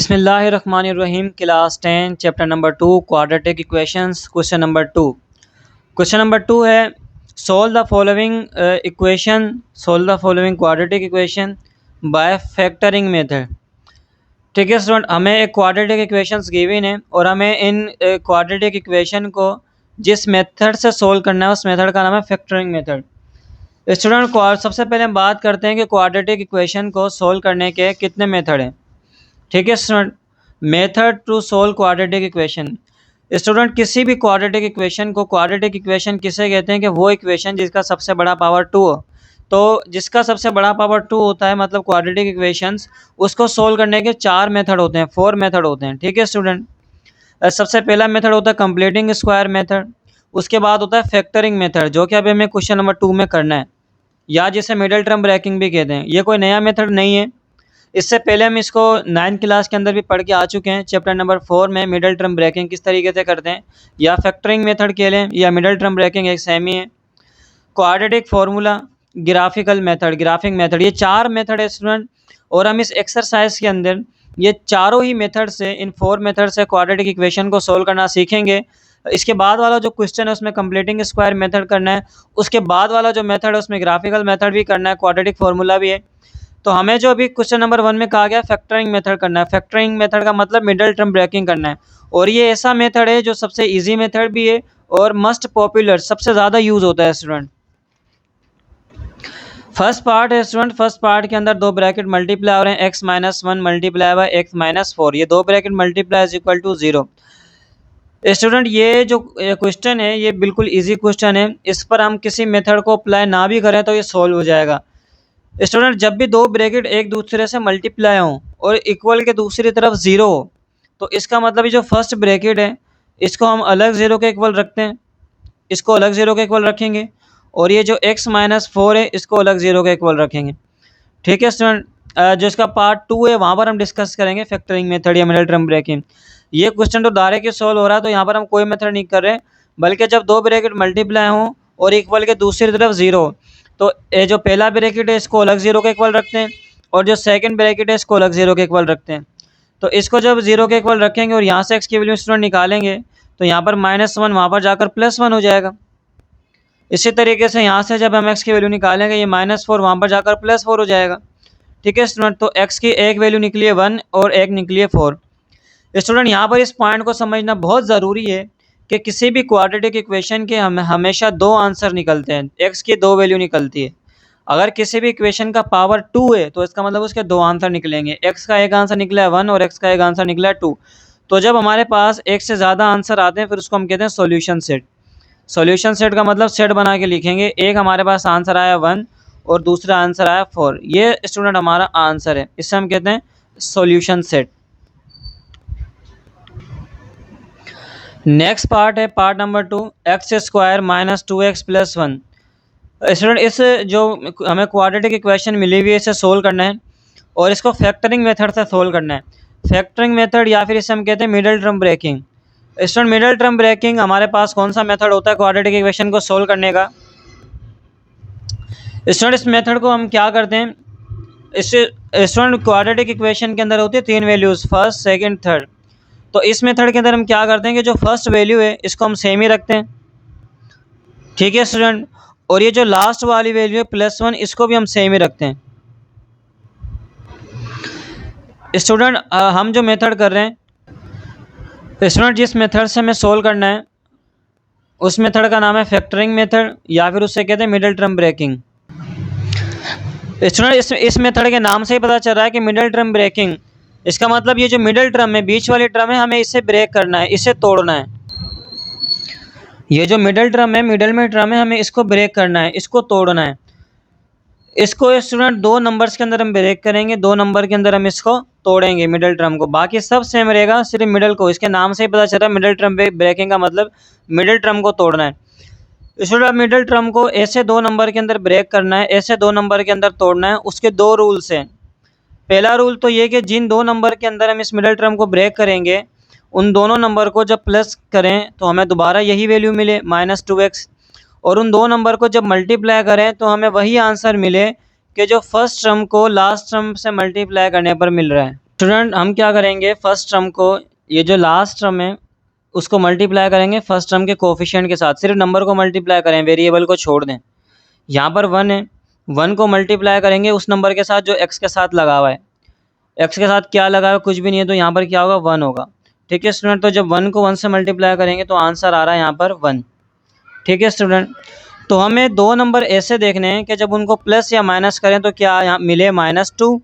बिस्मिल्लाहिर्रहमानिर्रहीम। Class 10 chapter number 2 quadratic equations. Question number 2 है solve the following quadratic equation by factoring method. ठीक है student, हमें एक क्वाड्रेटिक इक्वेशंस गिवन है और हमें इन क्वाड्रेटिक इक्वेशन को जिस मेथड से सोल्व करना है उस मेथड का नाम है फैक्टरिंग मेथड। स्टूडेंट, सबसे पहले हम बात करते हैं कि क्वाड्रेटिक इक्वेशन को सोल्व करने के कितने मेथड हैं। ठीक है student, method to solve quadratic equation. Student, किसी भी क्वाड्रेटिक इक्वेशन को क्वाड्रेटिक इक्वेशन किसे कहते हैं कि वो इक्वेशन जिसका सबसे बड़ा पावर 2 हो। तो जिसका सबसे बड़ा पावर 2 होता है मतलब क्वाड्रेटिक इक्वेशंस, उसको सोल्व करने के 4 मेथड होते हैं, 4 मेथड होते हैं। ठीक है स्टूडेंट, सबसे पहला मेथड होता है कंप्लीटिंग स्क्वायर मेथड। उसके बाद होता है फैक्टरिंग मेथड, जो कि अभी हमें क्वेश्चन नंबर 2 में करना है, या जिसे मिडिल टर्म ब्रेकिंग भी कहते हैं। ये कोई नया मेथड नहीं है, इससे पहले हम इसको 9th क्लास के अंदर भी पढ़ के आ चुके हैं। चैप्टर नंबर 4 में मिडिल टर्म ब्रेकिंग किस तरीके से करते हैं, या फैक्टरिंग मेथड कह लें या मिडिल टर्म ब्रेकिंग, एक सेम ही है। Quadratic formula, graphical method, graphic method, ये 4 मेथड है स्टूडेंट। और हम इस एक्सरसाइज के अंदर ये चारों ही मेथड से, इन 4 मेथड से क्वाड्रेटिक इक्वेशन को सोल्व करना सीखेंगे। इसके बाद वाला जो क्वेश्चन है उसमें कंप्लीटिंग स्क्वायर मेथड करना है, उसके बाद वाला जो मेथड है उसमें ग्राफिकल मेथड भी करना है, क्वाड्रेटिक फार्मूला भी है। तो हमें जो अभी क्वेश्चन नंबर 1 में कहा गया फैक्टरिंग मेथड करना है। फैक्टरिंग मेथड का मतलब मिडिल टर्म ब्रेकिंग करना है, और ये ऐसा मेथड है जो सबसे इजी मेथड भी है और मोस्ट पॉपुलर, सबसे ज़्यादा यूज़ होता है स्टूडेंट। फर्स्ट पार्ट है स्टूडेंट, फर्स्ट पार्ट के अंदर 2 ब्रैकेट मल्टीप्लाई हो रहे हैं, x - 1 मल्टीप्लाई बाय x - 4, ये 2 bracket multiply is equal to 0। Student, ये जो क्वेश्चन है ये बिल्कुल इजी क्वेश्चन है, इस पर हम किसी मेथड को अप्लाई ना भी करें तो ये सॉल्व हो जाएगा। स्टूडेंट, जब भी 2 ब्रैकेट एक दूसरे से मल्टीप्लाई हों और इक्वल के दूसरी तरफ 0 हो, तो इसका मतलब ये जो फर्स्ट ब्रैकेट है इसको हम अलग 0 के इक्वल रखते हैं, इसको अलग 0 के इक्वल रखेंगे, और ये जो x - 4 है इसको अलग 0 के इक्वल रखेंगे। ठीक है स्टूडेंट, जो इसका पार्ट 2 है वहाँ पर हम डिस्कस करेंगे फैक्टरिंग मेथड या मिडिल टर्म ब्रेकिंग। ये क्वेश्चन तो डायरेक्ट सॉल्व हो रहा है, तो यहाँ पर हम कोई मेथड नहीं कर रहे, बल्कि जब 2 ब्रैकेट मल्टीप्लाई हों और इक्वल के दूसरी तरफ 0, तो ये जो पहला ब्रैकेट है इसको अलग 0 के इक्वल रखते हैं, और जो सेकंड ब्रैकेट है इसको अलग 0 के इक्वल रखते हैं। तो इसको जब 0 के इक्वल रखेंगे और यहाँ से x की वैल्यू स्टूडेंट निकालेंगे, तो यहाँ पर -1 वहाँ पर जाकर +1 हो जाएगा। इसी तरीके से यहाँ से जब हम x की वैल्यू निकालेंगे, ये -4 वहाँ पर जाकर +4 हो जाएगा। ठीक है स्टूडेंट, तो x की एक वैल्यू निकली है 1 और एक निकली है 4। स्टूडेंट, यहाँ पर इस पॉइंट को समझना बहुत ज़रूरी है कि किसी भी क्वाड्रेटिक इक्वेशन के हमेशा 2 आंसर निकलते हैं, x की 2 वैल्यू निकलती है। अगर किसी भी इक्वेशन का पावर 2 है तो इसका मतलब उसके 2 आंसर निकलेंगे, x का एक आंसर निकला है 1 और x का एक आंसर निकला है 2। तो जब हमारे पास एक से ज़्यादा आंसर आते हैं फिर उसको हम कहते हैं सॉल्यूशन सेट। सॉल्यूशन सेट का मतलब सेट बना के लिखेंगे, एक हमारे पास आंसर आया 1 और दूसरा आंसर आया 4, ये स्टूडेंट हमारा आंसर है, इससे हम कहते हैं सॉल्यूशन सेट। नेक्स्ट पार्ट है part number 2, x² - 2x + 1। Student, इस जो हमें क्वाड्रेटिक इक्वेशन मिली हुई है इसे सोल्व करना है और इसको फैक्टरिंग मेथड से सोल्व करना है। फैक्टरिंग मेथड या फिर इसे हम कहते हैं middle term breaking. Student, middle term breaking हमारे पास कौन सा मेथड होता है क्वाड्रेटिक इक्वेशन को सोल्व करने का। स्टूडेंट, इस मेथड को हम क्या करते हैं, इससे स्टूडेंट क्वाड्रेटिक इक्वेशन के अंदर होती है 3 वैल्यूज़, फर्स्ट सेकंड थर्ड। तो इस मेथड के अंदर हम क्या करते हैं कि जो फर्स्ट वैल्यू है इसको हम सेम ही रखते हैं। ठीक है स्टूडेंट, और ये जो लास्ट वाली वैल्यू है +1 इसको भी हम सेम ही रखते हैं। स्टूडेंट, हम जो मेथड कर रहे हैं, स्टूडेंट जिस मेथड से हमें सोल्व करना है उस मेथड का नाम है फैक्टरिंग मेथड या फिर उससे कहते हैं मिडिल टर्म ब्रेकिंग। स्टूडेंट, इस मेथड के नाम से ही पता चल रहा है कि मिडिल टर्म ब्रेकिंग, इसका मतलब ये जो मिडिल टर्म है, बीच वाली टर्म है, हमें इसे ब्रेक करना है, इसे तोड़ना है। ये जो मिडिल टर्म है, मिडिल में टर्म है, हमें इसको ब्रेक करना है, इसको तोड़ना है। इसको स्टूडेंट 2 नंबर्स के अंदर हम ब्रेक करेंगे, 2 नंबर के अंदर हम इसको तोड़ेंगे मिडिल टर्म को, बाकी सब सेम रहेगा, सिर्फ मिडिल को। इसके नाम से ही पता चल रहा है मिडिल टर्म ब्रेकिंग का मतलब मिडिल टर्म को तोड़ना है। स्टूडेंट, मिडिल टर्म को ऐसे 2 नंबर के अंदर ब्रेक करना है, ऐसे 2 नंबर के अंदर तोड़ना है। उसके 2 रूल्स हैं। पहला रूल तो ये कि जिन 2 नंबर के अंदर हम इस मिडिल टर्म को ब्रेक करेंगे उन दोनों नंबर को जब प्लस करें तो हमें दोबारा यही वैल्यू मिले -2x, और उन 2 नंबर को जब मल्टीप्लाई करें तो हमें वही आंसर मिले कि जो फर्स्ट टर्म को लास्ट टर्म से मल्टीप्लाई करने पर मिल रहा है। स्टूडेंट हम क्या करेंगे, फर्स्ट टर्म को, ये जो लास्ट टर्म है उसको मल्टीप्लाई करेंगे फर्स्ट टर्म के कोफिशिएंट के साथ, सिर्फ नंबर को मल्टीप्लाई करें, वेरिएबल को छोड़ दें। यहाँ पर 1 है, 1 को मल्टीप्लाई करेंगे उस नंबर के साथ जो x के साथ लगा हुआ है। x के साथ क्या लगा हुआ है, कुछ भी नहीं है, तो यहाँ पर क्या होगा, 1 होगा। ठीक है स्टूडेंट, तो जब 1 को 1 से मल्टीप्लाई करेंगे तो आंसर आ रहा है यहाँ पर 1। ठीक है स्टूडेंट, तो हमें दो नंबर ऐसे देखने हैं कि जब उनको प्लस या माइनस करें तो क्या यहाँ मिले -2,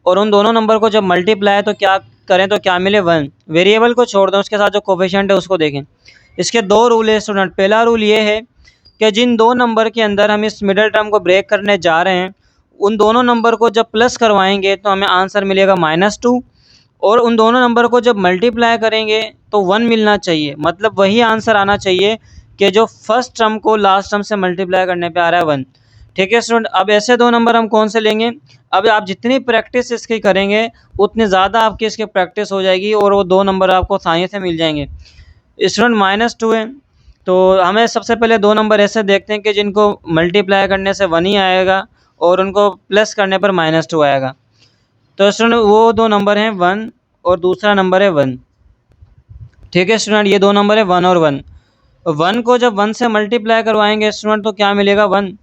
और उन दोनों नंबर को जब मल्टीप्लाई तो क्या करें तो क्या मिले 1। वेरिएबल को छोड़ दें, उसके साथ जो कोफिशिएंट है उसको देखें। इसके दो रूल है स्टूडेंट। पहला रूल ये है कि जिन दो नंबर के अंदर हम इस मिडिल टर्म को ब्रेक करने जा रहे हैं उन दोनों नंबर को जब प्लस करवाएंगे तो हमें आंसर मिलेगा -2, और उन दोनों नंबर को जब मल्टीप्लाई करेंगे तो 1 मिलना चाहिए, मतलब वही आंसर आना चाहिए कि जो फर्स्ट टर्म को लास्ट टर्म से मल्टीप्लाई करने पे आ रहा है 1। ठीक है स्टूडेंट, अब ऐसे दो नंबर हम कौन से लेंगे, अब आप जितनी प्रैक्टिस इसकी करेंगे उतनी ज़्यादा आपकी इसकी प्रैक्टिस हो जाएगी और वो दो नंबर आपको आसानी से मिल जाएंगे। स्टूडेंट -2 है, तो हमें सबसे पहले दो नंबर ऐसे देखते हैं कि जिनको मल्टीप्लाई करने से 1 ही आएगा और उनको प्लस करने पर -2 आएगा। तो स्टूडेंट वो दो नंबर हैं 1 और दूसरा नंबर है 1। ठीक है स्टूडेंट, ये दो नंबर है 1 और 1। 1 को जब 1 से मल्टीप्लाई करवाएंगे स्टूडेंट तो क्या मिलेगा 1,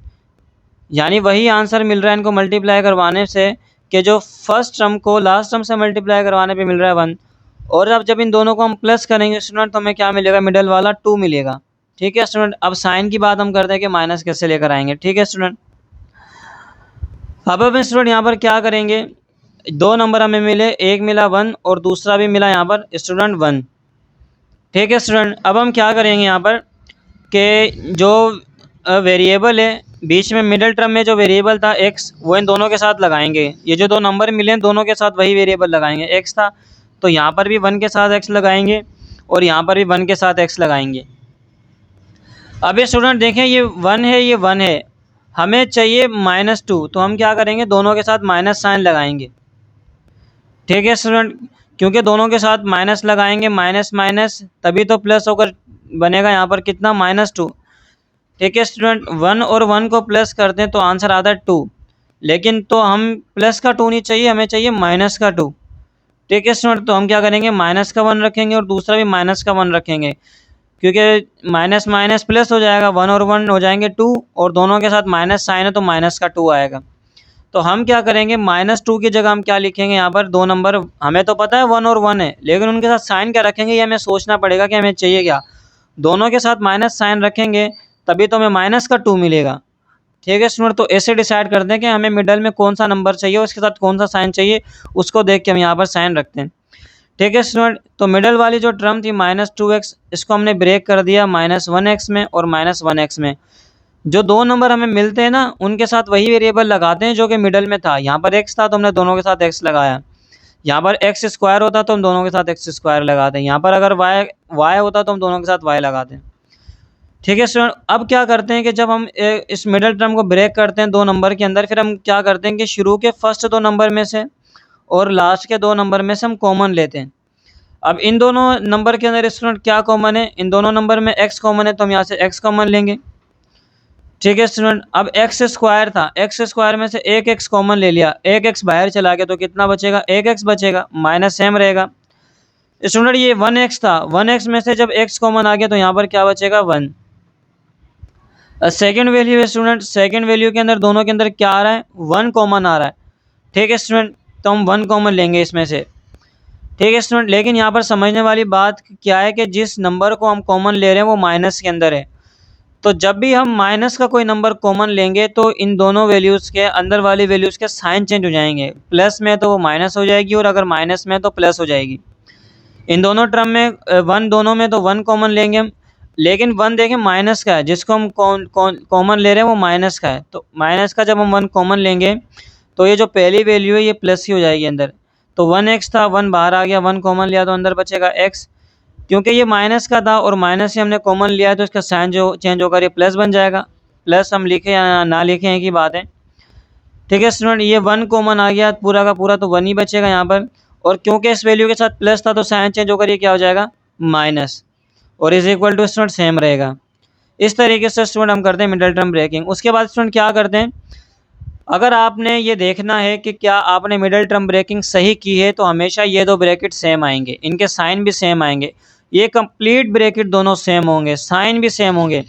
यानी वही आंसर मिल रहा है इनको मल्टीप्लाई करवाने से कि जो फर्स्ट टर्म को लास्ट टर्म से मल्टीप्लाई करवाने पे मिल रहा है 1। और अब जब इन दोनों को हम प्लस करेंगे स्टूडेंट तो हमें क्या मिलेगा, मिडल वाला 2 मिलेगा। ठीक है स्टूडेंट, अब साइन की बात हम करते हैं कि माइनस कैसे लेकर आएंगे। ठीक है स्टूडेंट, अब हम स्टूडेंट यहाँ पर क्या करेंगे, दो नंबर हमें मिले, एक मिला 1 और दूसरा भी मिला यहाँ पर स्टूडेंट 1। ठीक है स्टूडेंट, अब हम क्या करेंगे यहाँ पर कि जो वेरिएबल है बीच में मिडिल टर्म में जो वेरिएबल था x वो इन दोनों के साथ लगाएंगे। ये जो दो नंबर मिले हैं दोनों के साथ वही वेरिएबल लगाएंगे। x था तो यहाँ पर भी 1 के साथ x लगाएंगे और यहाँ पर भी 1 के साथ x लगाएंगे। अब ये स्टूडेंट देखें, ये 1 है, ये 1 है, हमें चाहिए -2, तो हम क्या करेंगे, दोनों के साथ माइनस साइन लगाएंगे। ठीक है स्टूडेंट, क्योंकि दोनों के साथ माइनस लगाएंगे, माइनस माइनस तभी तो प्लस होकर बनेगा यहाँ पर कितना, -2। ठीक है स्टूडेंट, 1 और 1 को प्लस करते हैं तो आंसर आता है 2, लेकिन तो हम प्लस का 2 नहीं चाहिए, हमें चाहिए माइनस का 2। ठीक है स्टूडेंट, तो हम क्या करेंगे, माइनस का 1 रखेंगे और दूसरा भी माइनस का 1 रखेंगे, क्योंकि माइनस माइनस प्लस हो जाएगा, 1 और 1 हो जाएंगे 2 और दोनों के साथ माइनस साइन है तो माइनस का 2 आएगा। तो हम क्या करेंगे, -2 की जगह हम क्या लिखेंगे, यहाँ पर दो नंबर हमें तो पता है 1 और 1 है, लेकिन उनके साथ साइन क्या रखेंगे ये हमें सोचना पड़ेगा कि हमें चाहिए क्या। दोनों के साथ माइनस साइन रखेंगे तभी तो हमें माइनस का 2 मिलेगा। ठीक है स्टूडेंट, तो ऐसे डिसाइड करते हैं कि हमें मिडल में कौन सा नंबर चाहिए और उसके साथ कौन सा साइन चाहिए, उसको देख के हम यहाँ पर साइन रखते हैं। ठीक है स्टूडेंट, तो मिडल वाली जो टर्म थी -2x, इसको हमने ब्रेक कर दिया -1x में और -1x में। जो दो नंबर हमें मिलते हैं ना उनके साथ वही वेरिएबल लगाते हैं जो कि मिडल में था। यहाँ पर x था तो हमने दोनों के साथ x लगाया, यहाँ पर x स्क्वायर होता तो हम दोनों के साथ x स्क्वायर लगाते हैं, यहाँ पर अगर y होता तो हम दोनों के साथ y लगाते हैं। ठीक है स्टूडेंट, अब क्या करते हैं कि जब हम इस मिडल टर्म को ब्रेक करते हैं दो नंबर के अंदर, फिर हम क्या करते हैं कि शुरू के फर्स्ट दो नंबर में से और लास्ट के दो नंबर में से हम कॉमन लेते हैं। अब इन दोनों नंबर के अंदर स्टूडेंट क्या कॉमन है, इन दोनों नंबर में x कॉमन है तो हम यहाँ से x कॉमन लेंगे। ठीक है स्टूडेंट, अब x स्क्वायर था, x स्क्वायर में से एक x कॉमन ले लिया, एक x बाहर चला गया तो कितना बचेगा, एक x बचेगा, माइनस सेम रहेगा। स्टूडेंट ये 1x था, 1x में से जब x कॉमन आ गया तो यहाँ पर क्या बचेगा, 1। सेकेंड वैल्यू है स्टूडेंट, सेकेंड वैल्यू के अंदर दोनों के अंदर क्या आ रहा है, 1 कॉमन आ रहा है। ठीक है स्टूडेंट, तो हम 1 कॉमन लेंगे इसमें से। ठीक है स्टूडेंट, लेकिन यहाँ पर समझने वाली बात क्या है कि जिस नंबर को हम कॉमन ले रहे हैं वो माइनस के अंदर है, तो जब भी हम माइनस का कोई नंबर कॉमन लेंगे तो इन दोनों वैल्यूज़ के अंदर वाली वैल्यूज़ के साइन चेंज हो जाएंगे, प्लस में तो वो माइनस हो जाएगी और अगर माइनस में तो प्लस हो जाएगी। इन दोनों टर्म में 1 दोनों में तो 1 कॉमन लेंगे हम, लेकिन 1 देखें माइनस का है, जिसको हम कॉमन ले रहे हैं वो माइनस का है, तो माइनस का जब हम 1 कॉमन लेंगे तो ये जो पहली वैल्यू है ये प्लस ही हो जाएगी अंदर। तो 1x था, 1 बाहर आ गया, 1 कॉमन लिया तो अंदर बचेगा x, क्योंकि ये माइनस का था और माइनस से हमने कॉमन लिया है तो इसका साइन जो चेंज होकर ये प्लस बन जाएगा। प्लस हम लिखें या ना लिखें एक ही बात है। ठीक है स्टूडेंट, ये 1 कॉमन आ गया पूरा का पूरा तो 1 ही बचेगा यहाँ पर, और क्योंकि इस वैल्यू के साथ प्लस था तो साइन चेंज होकर ये क्या हो जाएगा, माइनस, और is equal to student same रहेगा। इस तरीके से स्टूडेंट हम करते हैं मिडिल टर्म ब्रेकिंग। उसके बाद स्टूडेंट क्या करते हैं, अगर आपने ये देखना है कि क्या आपने मिडिल टर्म ब्रेकिंग सही की है तो हमेशा ये दो ब्रैकेट सेम आएंगे, इनके साइन भी सेम आएंगे, ये कंप्लीट ब्रैकेट दोनों सेम होंगे, साइन भी सेम होंगे।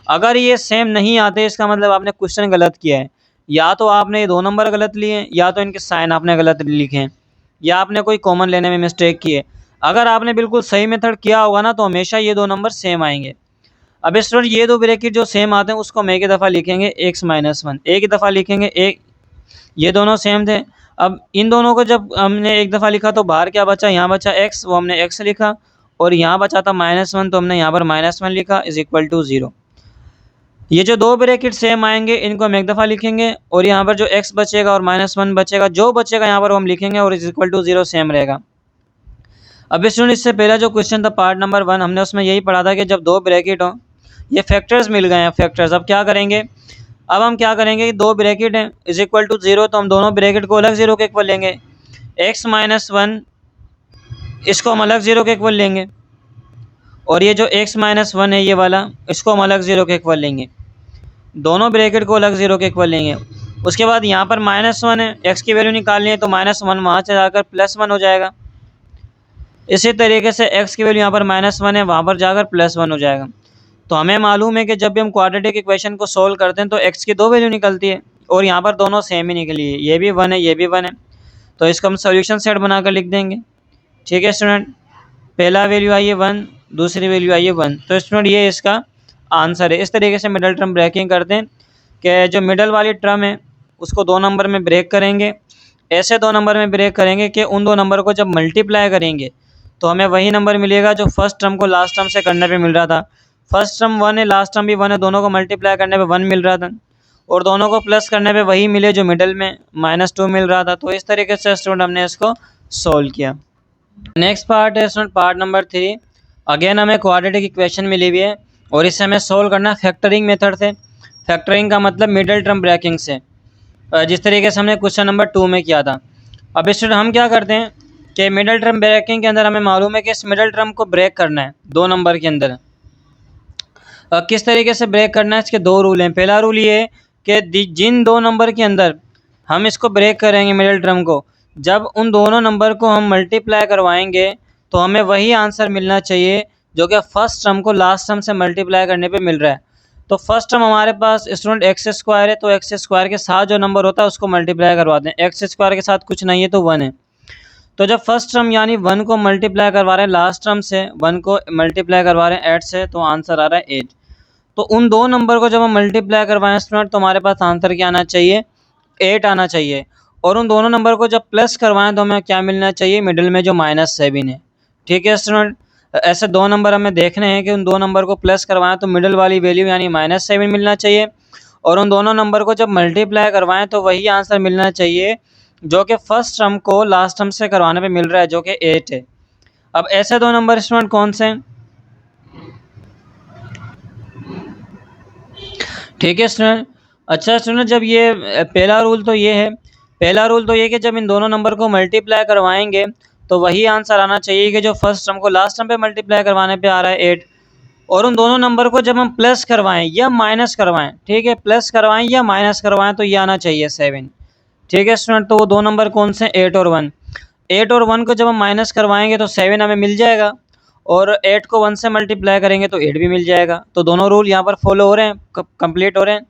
अगर ये सेम नहीं आते इसका मतलब आपने क्वेश्चन गलत किया है, या तो आपने ये 2 नंबर गलत लिए या तो इनके साइन आपने गलत लिखे हैं या आपने कोई कॉमन लेने में मिस्टेक की है। अगर आपने बिल्कुल सही मेथड किया होगा ना तो हमेशा ये 2 नंबर सेम आएंगे। अब स्टूडेंट ये दो ब्रैकेट जो सेम आते हैं उसको हम एक ही दफ़ा लिखेंगे x माइनस 1, एक ही दफ़ा लिखेंगे एक, ये दोनों सेम थे। अब इन दोनों को जब हमने एक दफ़ा लिखा तो बाहर क्या बचा, यहाँ बचा x, वो हमने x लिखा, और यहाँ बचा था -1 तो हमने यहाँ पर -1 लिखा इज इक्वल टू 0। ये जो दो ब्रैकेट सेम आएंगे इनको हम एक दफ़ा लिखेंगे और यहाँ पर जो x बचेगा और -1 बचेगा, जो बचेगा यहाँ पर हम लिखेंगे और इज इक्वल टू 0 सेम रहेगा। अब स्टूडेंट इससे पहला जो क्वेश्चन था पार्ट नंबर 1, हमने उसमें यही पढ़ा था कि जब दो ब्रैकेट हो, ये फैक्टर्स मिल गए हैं फैक्टर्स, अब क्या करेंगे, अब हम क्या करेंगे कि दो ब्रैकेट हैं इज इक्वल टू 0 तो हम दोनों ब्रैकेट को अलग 0 के इक्वल लेंगे, x माइनस 1 इसको हम अलग 0 के इक्वल लेंगे और ये जो x माइनस 1 है ये वाला इसको हम अलग 0 के इक्वल लेंगे, दोनों ब्रैकेट को अलग 0 के इक्वल लेंगे। उसके बाद यहाँ पर -1 है, x की वैल्यू निकालनी है तो -1 वहाँ से जाकर +1 हो जाएगा। इसी तरीके से x की वैल्यू यहाँ पर -1 है, वहाँ पर जाकर +1 हो जाएगा। तो हमें मालूम है कि जब भी हम क्वाड्रेटिक इक्वेशन को सोल्व करते हैं तो x की दो वैल्यू निकलती है और यहाँ पर दोनों सेम ही निकली है, ये भी 1 है ये भी 1 है, तो इसको हम सोल्यूशन सेट बनाकर लिख देंगे। ठीक है स्टूडेंट, पहला वैल्यू आई है 1, दूसरी वैल्यू आई है 1, तो स्टूडेंट ये इसका आंसर है। इस तरीके से मिडल टर्म ब्रेकिंग करते हैं कि जो मिडल वाली टर्म है उसको 2 नंबर में ब्रेक करेंगे, ऐसे 2 नंबर में ब्रेक करेंगे कि उन 2 नंबर को जब मल्टीप्लाई करेंगे तो हमें वही नंबर मिलेगा जो फर्स्ट टर्म को लास्ट टर्म से करने पे मिल रहा था। फर्स्ट टर्म 1 है, लास्ट टर्म भी 1 है, दोनों को मल्टीप्लाई करने पे 1 मिल रहा था और दोनों को प्लस करने पे वही मिले जो मिडल में -2 मिल रहा था। तो इस तरीके से स्टूडेंट हमने इसको सोल्व किया। नेक्स्ट पार्ट है स्टूडेंट पार्ट नंबर 3। अगेन हमें क्वाड्रेटिक इक्वेशन मिली हुई है और इसे हमें सोल्व करना फैक्टरिंग मेथड से। फैक्टरिंग का मतलब मिडल टर्म ब्रेकिंग से, जिस तरीके से हमने क्वेश्चन नंबर 2 में किया था। अब स्टूडेंट हम क्या करते हैं कि मिडल टर्म ब्रेकिंग के अंदर हमें मालूम है कि इस मिडल टर्म को ब्रेक करना है 2 नंबर के अंदर। किस तरीके से ब्रेक करना है, इसके 2 रूल हैं। पहला रूल ये है कि जिन 2 नंबर के अंदर हम इसको ब्रेक करेंगे मिडल टर्म को, जब उन दोनों नंबर को हम मल्टीप्लाई करवाएंगे तो हमें वही आंसर मिलना चाहिए जो कि फर्स्ट टर्म को लास्ट टर्म से मल्टीप्लाई करने पे मिल रहा है। तो फर्स्ट टर्म हमारे पास स्टूडेंट एक्स स्क्वायर है, तो एक्स स्क्वायर के साथ जो नंबर होता है उसको मल्टीप्लाई करवाते हैं। एक्स स्क्वायर के साथ कुछ नहीं है तो 1 है, तो जब फर्स्ट टर्म यानी 1 को मल्टीप्लाई करवा रहे हैं लास्ट टर्म से, 1 को मल्टीप्लाई करवा रहे हैं 8 से, तो आंसर आ रहा है 8। तो उन 2 नंबर को जब हम मल्टीप्लाई करवाएं स्टूडेंट तो हमारे पास आंसर क्या आना चाहिए, 8 आना चाहिए। और उन दोनों नंबर को जब प्लस करवाएं तो हमें क्या मिलना चाहिए, मिडिल में जो -7 है। ठीक है स्टूडेंट, ऐसे 2 नंबर हमें देखने हैं कि उन 2 नंबर को प्लस करवाएं तो मिडिल वाली वैल्यू यानी -7 मिलना चाहिए, और उन दोनों नंबर को जब मल्टीप्लाई करवाएं तो वही आंसर मिलना चाहिए जो कि फर्स्ट टर्म को लास्ट टर्म से करवाने पे मिल रहा है जो कि 8 है। अब ऐसे 2 नंबर स्टूडेंट कौन से हैं? ठीक है स्टूडेंट, अच्छा स्टूडेंट, जब ये पहला रूल तो ये है, पहला रूल तो ये कि जब इन दोनों नंबर को मल्टीप्लाई करवाएंगे तो वही आंसर आना चाहिए कि जो फर्स्ट टर्म को लास्ट टर्म पे मल्टीप्लाई करवाने पे आ रहा है 8। और उन दोनों नंबर को जब हम प्लस करवाएं या माइनस करवाएं, ठीक है, प्लस करवाएं या माइनस करवाएं तो ये आना चाहिए 7। ठीक है स्टूडेंट, तो वो 2 नंबर कौन से, 8 और 1। 8 और 1 को जब हम माइनस करवाएंगे तो 7 हमें मिल जाएगा, और 8 को 1 से मल्टीप्लाई करेंगे तो 8 भी मिल जाएगा। तो दोनों रूल यहाँ पर फॉलो हो रहे हैं, कंप्लीट हो रहे हैं।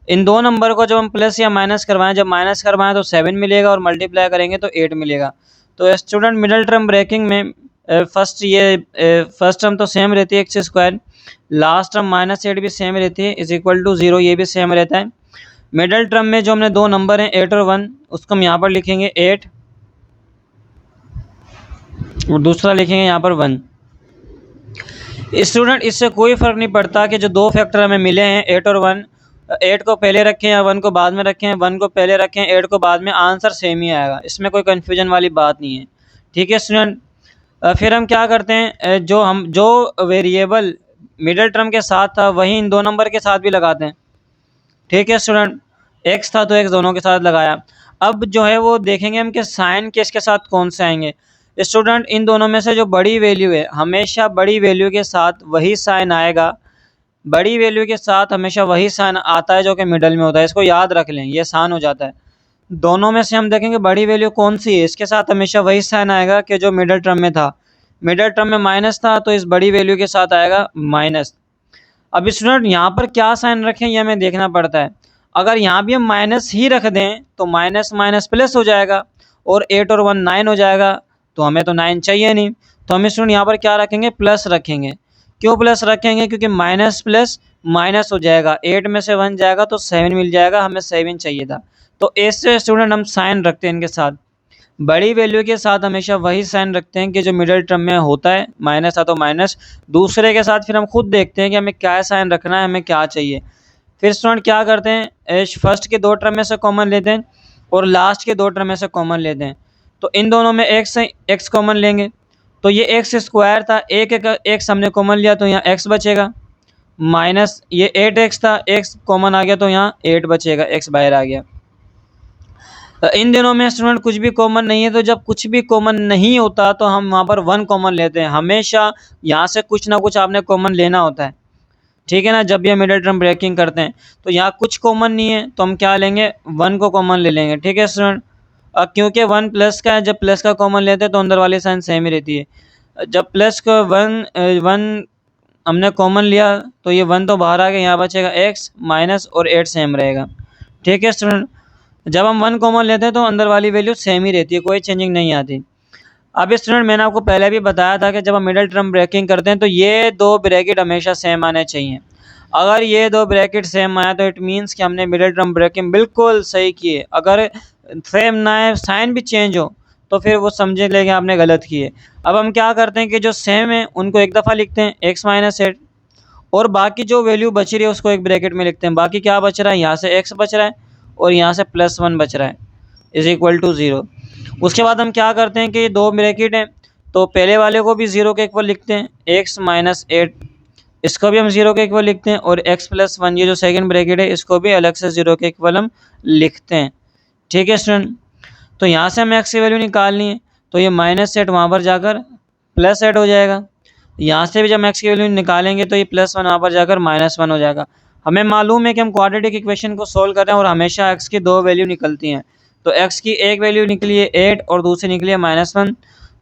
इन 2 नंबर को जब हम प्लस या माइनस करवाएं, जब माइनस करवाएं तो 7 मिलेगा और मल्टीप्लाई करेंगे तो 8 मिलेगा। तो स्टूडेंट मिडल टर्म ब्रेकिंग में फर्स्ट टर्म तो सेम रहती है एक्स स्क्वायर, लास्ट टर्म -8 भी सेम रहती है इज इक्वल टू 0, ये भी सेम रहता है। मिडल टर्म में जो हमने 2 नंबर हैं 8 और 1 उसको हम यहाँ पर लिखेंगे 8 और दूसरा लिखेंगे यहाँ पर 1। स्टूडेंट इससे कोई फ़र्क नहीं पड़ता कि जो 2 फैक्टर हमें मिले हैं 8 और 1, 8 को पहले रखें या 1 को बाद में रखें, 1 को पहले रखें 8 को बाद में, आंसर सेम ही आएगा, इसमें कोई कन्फ्यूजन वाली बात नहीं है। ठीक है स्टूडेंट, फिर हम क्या करते हैं, जो वेरिएबल मिडल टर्म के साथ था वही इन 2 नंबर के साथ भी लगाते हैं। ठीक है स्टूडेंट, एक्स था तो एक्स दोनों के साथ लगाया। अब जो है वो देखेंगे हम कि साइन किसके साथ कौन से आएंगे। स्टूडेंट इन दोनों में से जो बड़ी वैल्यू है हमेशा बड़ी वैल्यू के साथ वही साइन आएगा बड़ी वैल्यू के साथ हमेशा वही साइन आता है जो कि मिडल में होता है, इसको याद रख लें, ये आसान हो जाता है। दोनों में से हम देखेंगे बड़ी वैल्यू कौन सी है, इसके साथ हमेशा वही साइन आएगा कि जो मिडल टर्म में था। मिडल टर्म में माइनस था तो इस बड़ी वैल्यू के साथ आएगा माइनस। अब स्टूडेंट यहाँ पर क्या साइन रखें ये हमें देखना पड़ता है। अगर यहाँ भी हम माइनस ही रख दें तो माइनस माइनस प्लस हो जाएगा और 8 और 1 9 हो जाएगा, तो हमें तो 9 चाहिए नहीं, तो हम स्टूडेंट यहाँ पर क्या रखेंगे, प्लस रखेंगे। क्यों प्लस रखेंगे, क्योंकि माइनस प्लस माइनस हो जाएगा, 8 में से 1 जाएगा तो 7 मिल जाएगा, हमें 7 चाहिए था। तो ऐसे स्टूडेंट हम साइन रखते हैं इनके साथ। बड़ी वैल्यू के साथ हमेशा वही साइन रखते हैं कि जो मिडिल टर्म में होता है, माइनस था तो माइनस। दूसरे के साथ फिर हम खुद देखते हैं कि हमें क्या साइन रखना है, हमें क्या चाहिए। फिर स्टूडेंट क्या करते हैं, फर्स्ट के 2 टर्म में से कॉमन लेते हैं और लास्ट के 2 टर्म में से कॉमन लेते हैं। तो इन दोनों में एक्स कॉमन लेंगे, तो ये एक्स स्क्वायर था, एक हमने कॉमन लिया तो यहाँ एक्स बचेगा, माइनस ये 8x था, एक्स कॉमन आ गया तो यहाँ 8 बचेगा, एक्स बाहर आ गया। इन दिनों में स्टूडेंट कुछ भी कॉमन नहीं है, तो जब कुछ भी कॉमन नहीं होता तो हम वहाँ पर 1 कॉमन लेते हैं। हमेशा यहाँ से कुछ ना कुछ आपने कॉमन लेना होता है, ठीक है ना। जब भी हम मिडिल टर्म ब्रेकिंग करते हैं तो यहाँ कुछ कॉमन नहीं है तो हम क्या लेंगे, 1 को कॉमन ले लेंगे, ठीक है स्टूडेंट। क्योंकि 1 प्लस का है, जब प्लस का कॉमन लेते हैं तो अंदर वाली साइन सेम ही रहती है। जब प्लस को 1 हमने कॉमन लिया तो ये 1 तो बाहर आ गया, यहाँ बचेगा एक्स माइनस और 8 सेम रहेगा, ठीक है स्टूडेंट। जब हम 1 कॉमन लेते हैं तो अंदर वाली वैल्यू सेम ही रहती है, कोई चेंजिंग नहीं आती। अब स्टूडेंट मैंने आपको पहले भी बताया था कि जब हम मिडिल टर्म ब्रेकिंग करते हैं तो ये 2 ब्रैकेट हमेशा सेम आने चाहिए। अगर ये 2 ब्रैकेट सेम आया तो इट मीन्स कि हमने मिडिल टर्म ब्रेकिंग बिल्कुल सही की है। अगर सेम ना है, साइन भी चेंज हो, तो फिर वो समझ लेंगे आपने गलत की है। अब हम क्या करते हैं कि जो सेम है उनको एक दफ़ा लिखते हैं, एक्स माइनस 8, और बाकी जो वैल्यू बच रही है उसको एक ब्रैकेट में लिखते हैं। बाकी क्या बच रहा है, यहाँ से एक्स बच रहा है और यहाँ से +1 बच रहा है, इज इक्वल टू 0। उसके बाद हम क्या करते हैं कि ये 2 ब्रैकेट हैं तो पहले वाले को भी 0 के इक्वल लिखते हैं, एक्स माइनस 8, इसको भी हम 0 के इक्वल लिखते हैं, और x+1 ये जो सेकंड ब्रैकेट है इसको भी अलग से 0 के इक्वल हम लिखते हैं, ठीक है स्टूडेंट। तो यहाँ से हमें x की वैल्यू निकालनी है, तो ये -8 वहाँ पर जाकर +8 हो जाएगा। यहाँ से भी जब x की वैल्यू निकालेंगे तो ये +1 वहाँ पर जाकर -1 हो जाएगा। हमें मालूम है कि हम क्वाड्रेटिक इक्वेशन को सोल्व कर रहे हैं और हमेशा x की 2 वैल्यू निकलती हैं। तो x की एक वैल्यू निकली है 8 और दूसरी निकली है -1,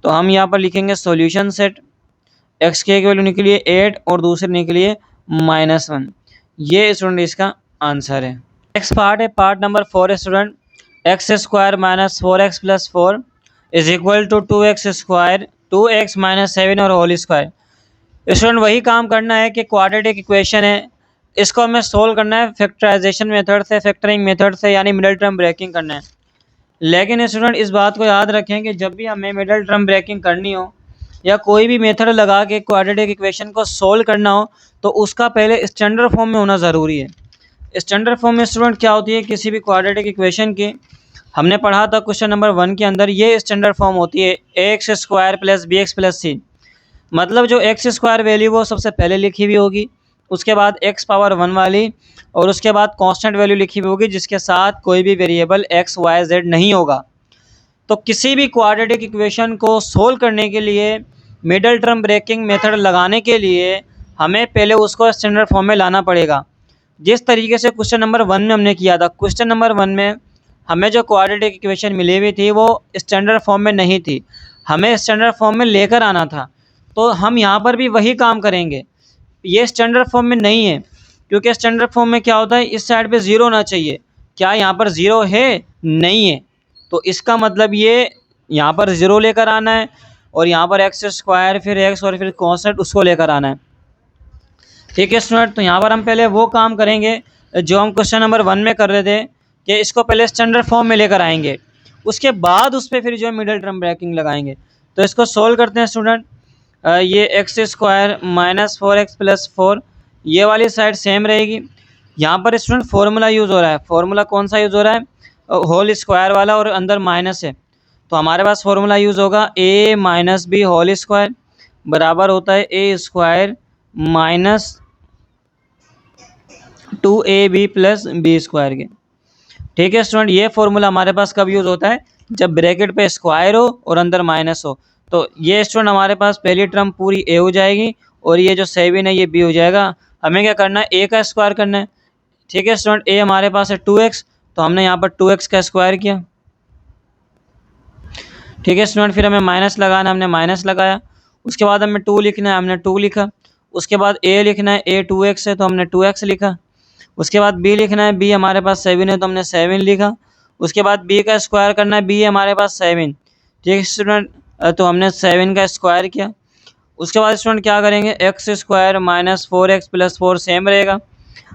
तो हम यहाँ पर लिखेंगे सॉल्यूशन सेट। x की एक वैल्यू निकली है 8 और दूसरी निकली है -1। ये स्टूडेंट इसका आंसर है। नेक्स्ट पार्ट है part number 4 student. X square minus 4x plus 4 is equal to 2x square 2x minus 7 और होल स्क्वायर। स्टूडेंट वही काम करना है कि क्वाड्रेटिक इक्वेशन है, इसको हमें सोल्व करना है फैक्टराइजेशन मेथड से, फैक्टरिंग मेथड से, यानी मिडिल टर्म ब्रेकिंग करना है। लेकिन स्टूडेंट इस बात को याद रखें कि जब भी हमें मिडिल टर्म ब्रेकिंग करनी हो या कोई भी मेथड लगा के क्वाड्रेटिक इक्वेशन को सोल्व करना हो तो उसका पहले स्टैंडर्ड फॉर्म में होना ज़रूरी है। स्टैंडर्ड फॉर्म में स्टूडेंट क्या होती है, किसी भी क्वाड्रेटिक इक्वेशन की, हमने पढ़ा था क्वेश्चन नंबर 1 के अंदर, ये स्टैंडर्ड फॉर्म होती है x square plus b x plus c. मतलब जो एक्स स्क्वायर वैल्यू वो सबसे पहले लिखी हुई होगी, उसके बाद एक्स पावर 1 वाली, और उसके बाद कांस्टेंट वैल्यू लिखी हुई होगी जिसके साथ कोई भी वेरिएबल एक्स वाई जेड नहीं होगा। तो किसी भी क्वाड्रेटिक इक्वेशन को सोल्व करने के लिए, मिडिल टर्म ब्रेकिंग मेथड लगाने के लिए, हमें पहले उसको स्टैंडर्ड फॉर्म में लाना पड़ेगा। जिस तरीके से क्वेश्चन नंबर 1 में हमने किया था, क्वेश्चन नंबर 1 में हमें जो क्वाड्रेटिक इक्वेशन मिली हुई थी वो स्टैंडर्ड फॉर्म में नहीं थी, हमें स्टैंडर्ड फॉर्म में लेकर आना था। तो हम यहाँ पर भी वही काम करेंगे। ये स्टैंडर्ड फॉर्म में नहीं है, क्योंकि स्टैंडर्ड फॉर्म में क्या होता है, इस साइड पे 0 होना चाहिए। क्या यहाँ पर 0 है? नहीं है। तो इसका मतलब ये यहाँ पर 0 लेकर आना है, और यहाँ पर एक्स स्क्वायर फिर एक्स और फिर कॉन्स्टेंट उसको लेकर आना है, ठीक है स्टूडेंट। तो यहाँ पर हम पहले वो काम करेंगे जो हम क्वेश्चन नंबर 1 में कर रहे थे, कि इसको पहले स्टैंडर्ड फॉर्म में लेकर आएंगे, उसके बाद उस पर फिर जो मिडिल टर्म ब्रेकिंग लगाएंगे। तो इसको सोल्व करते हैं स्टूडेंट। ये x square minus 4x plus 4, ये वाली साइड सेम रहेगी। यहाँ पर स्टूडेंट फार्मूला यूज़ हो रहा है। फार्मूला कौन सा यूज़ हो रहा है? होल स्क्वायर वाला, और अंदर माइनस है, तो हमारे पास फार्मूला यूज़ होगा a minus b whole square बराबर होता है a square minus 2ab plus b square के, ठीक है स्टूडेंट। ये फार्मूला हमारे पास कब यूज़ होता है? जब ब्रैकेट पे स्क्वायर हो और अंदर माइनस हो। तो ये स्टूडेंट हमारे पास पहली टर्म पूरी a हो जाएगी, और ये जो 7 है ये b हो जाएगा। हमें क्या करना है, ए का स्क्वायर करना है। ठीक है स्टूडेंट, ए हमारे पास है 2x, तो हमने यहाँ पर 2x का स्क्वायर किया। ठीक है स्टूडेंट, फिर हमें माइनस लगाना, हमने माइनस लगाया। उसके बाद हमें 2 लिखना है, हमने 2 लिखा। उसके बाद ए लिखना है, ए 2x है तो हमने 2x लिखा। उसके बाद बी लिखना है, बी हमारे पास 7 है तो हमने 7 लिखा। उसके बाद बी का स्क्वायर करना है, बी है हमारे पास 7। ठीक है स्टूडेंट, तो हमने 7 का स्क्वायर किया। उसके बाद स्टूडेंट क्या करेंगे, x square minus 4x plus 4 same रहेगा।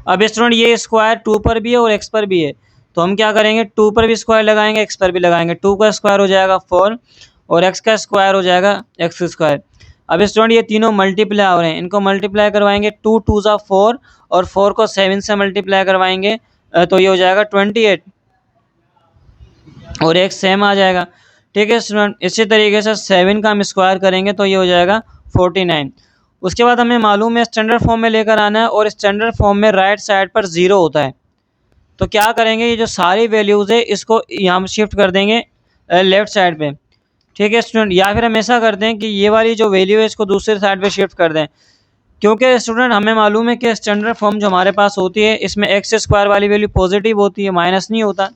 अब स्टूडेंट ये स्क्वायर 2 पर भी है और x पर भी है, तो हम क्या करेंगे, 2 पर भी स्क्वायर लगाएंगे, x पर भी लगाएंगे। 2 का स्क्वायर हो जाएगा 4 और x का स्क्वायर हो जाएगा एक्स स्क्वायर। अब स्टूडेंट ये तीनों मल्टीप्लाई हो रहे हैं, इनको मल्टीप्लाई करवाएंगे, 2 2 ज़ा 4 और 4 को 7 से मल्टीप्लाई करवाएंगे तो ये हो जाएगा 28 और एक सेम आ जाएगा। ठीक है स्टूडेंट, इसी तरीके से 7 का हम स्क्वायर करेंगे तो ये हो जाएगा 49। उसके बाद हमें मालूम है स्टैंडर्ड फॉर्म में लेकर आना है, और स्टैंडर्ड फॉर्म में राइट साइड पर 0 होता है। तो क्या करेंगे, ये जो सारी वैल्यूज़ है इसको यहाँ शिफ्ट कर देंगे लेफ्ट साइड पे। ठीक है स्टूडेंट, या फिर हम ऐसा करते हैं कि ये वाली जो वैल्यू है इसको दूसरे साइड पे शिफ्ट कर दें, क्योंकि स्टूडेंट हमें मालूम है कि स्टैंडर्ड फॉर्म जो हमारे पास होती है इसमें एक्स स्क्वायर वाली वैल्यू पॉजिटिव होती है, माइनस नहीं होता।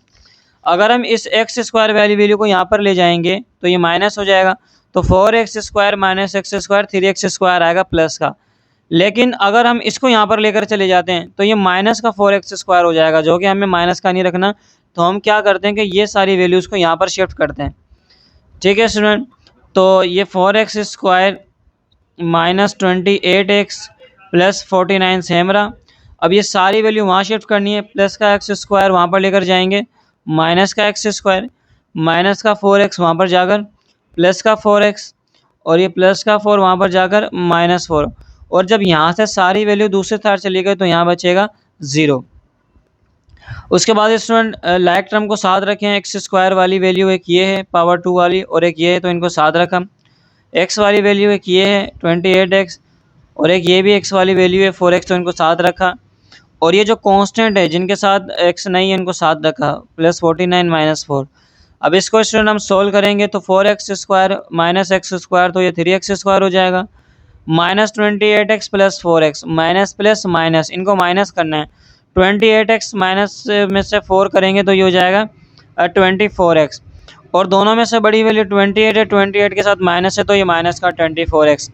अगर हम इस एक्स स्क्वायर वाली वैल्यू को यहाँ पर ले जाएंगे तो ये माइनस हो जाएगा, तो 4x square minus x square 3x square आएगा प्लस का। लेकिन अगर हम इसको यहाँ पर लेकर चले जाते हैं तो ये माइनस का 4x स्क्वायर हो जाएगा, जो कि हमें माइनस का नहीं रखना। तो हम क्या करते हैं कि ये सारी वैल्यूज़ को यहाँ पर शिफ्ट करते हैं। ठीक है स्टूडेंट, तो ये 4x square minus 28x plus 49 same रहा। अब ये सारी वैल्यू वहाँ शिफ्ट करनी है, प्लस का एक्स स्क्वायर वहाँ पर लेकर जाएंगे, माइनस का एक्स स्क्वायर माइनस का 4x वहाँ पर जाकर प्लस का 4x, और ये प्लस का 4 वहाँ पर जाकर -4। और जब यहाँ से सारी वैल्यू दूसरे साइड चली गई तो यहाँ बचेगा 0। उसके बाद स्टूडेंट लाइक टर्म को साथ रखें, एक्स स्क्वायर वाली वैल्यू एक ये है पावर 2 वाली और एक ये है, तो इनको साथ रखा। एक्स वाली वैल्यू एक ये है 28x और एक ये भी एक्स वाली वैल्यू है 4x, तो इनको साथ रखा। और ये जो कांस्टेंट है जिनके साथ एक्स नहीं है इनको साथ रखा, प्लस 49 माइनस 4। अब इसको स्टूडेंट हम सोल्व करेंगे तो 4x square minus x square, तो ये 3x स्क्वायर हो जाएगा, minus 28x plus 4x, minus plus minus इनको माइनस करना है। 28x माइनस में से 4 करेंगे तो ये हो जाएगा 24x, और दोनों में से बड़ी वैल्यू 28 है, 28 के साथ माइनस है तो ये माइनस का 24x।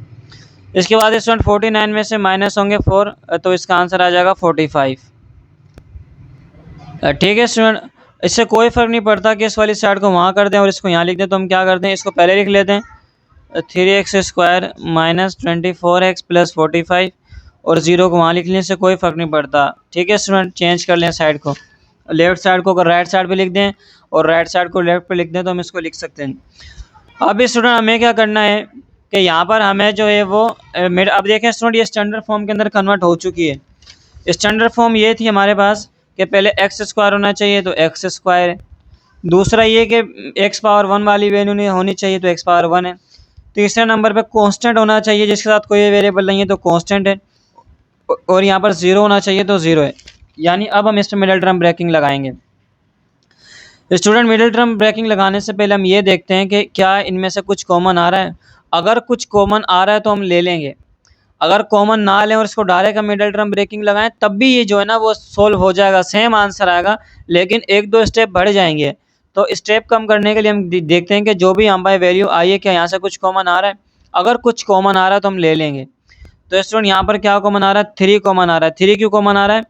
इसके बाद स्टूडेंट 49 में से माइनस होंगे 4, तो इसका आंसर आ जाएगा 45। ठीक है स्टूडेंट, इससे कोई फ़र्क नहीं पड़ता कि इस वाली साइड को वहाँ कर दें और इसको यहाँ लिख दें, तो हम क्या करते हैं, इसको पहले लिख लेते हैं 3x square minus 24x plus 45, और 0 को वहाँ लिखने से कोई फ़र्क नहीं पड़ता। ठीक है स्टूडेंट, चेंज कर लें साइड को, लेफ़्ट साइड को अगर राइट साइड पे लिख दें और राइट साइड को लेफ़्ट पे लिख दें तो हम इसको लिख सकते हैं। अब स्टूडेंट हमें क्या करना है कि यहाँ पर हमें जो है वो अब देखें स्टूडेंट, ये स्टैंडर्ड फॉर्म के अंदर कन्वर्ट हो चुकी है। स्टैंडर्ड फॉर्म ये थी हमारे पास कि पहले एक्स स्क्वायर होना चाहिए तो एक्स स्क्वायर है, दूसरा ये कि एक्स पावर 1 वाली वैल्यू नहीं होनी चाहिए तो एक्स पावर 1 है, तीसरे नंबर पे कांस्टेंट होना चाहिए जिसके साथ कोई वेरिएबल नहीं है तो कांस्टेंट है, और यहाँ पर 0 होना चाहिए तो 0 है। यानी अब हम इस पर मिडिल टर्म ब्रेकिंग लगाएंगे। स्टूडेंट मिडिल टर्म ब्रेकिंग लगाने से पहले हम ये देखते हैं कि क्या इनमें से कुछ कॉमन आ रहा है। अगर कुछ कॉमन आ रहा है तो हम ले लेंगे, अगर कॉमन ना लें और इसको डायरेक्ट हम मिडिल टर्म ब्रेकिंग लगाएं तब भी ये जो है ना वो सोल्व हो जाएगा, सेम आंसर आएगा, लेकिन 1-2 स्टेप बढ़ जाएंगे। तो स्टेप कम करने के लिए हम देखते हैं कि जो भी हमारी वैल्यू आई है क्या यहाँ से कुछ कॉमन आ रहा है। अगर कुछ कॉमन आ रहा है तो हम ले लेंगे। तो स्टूडेंट यहाँ पर क्या कॉमन आ रहा है, 3 कॉमन आ रहा है। 3 क्यों कॉमन आ रहा है,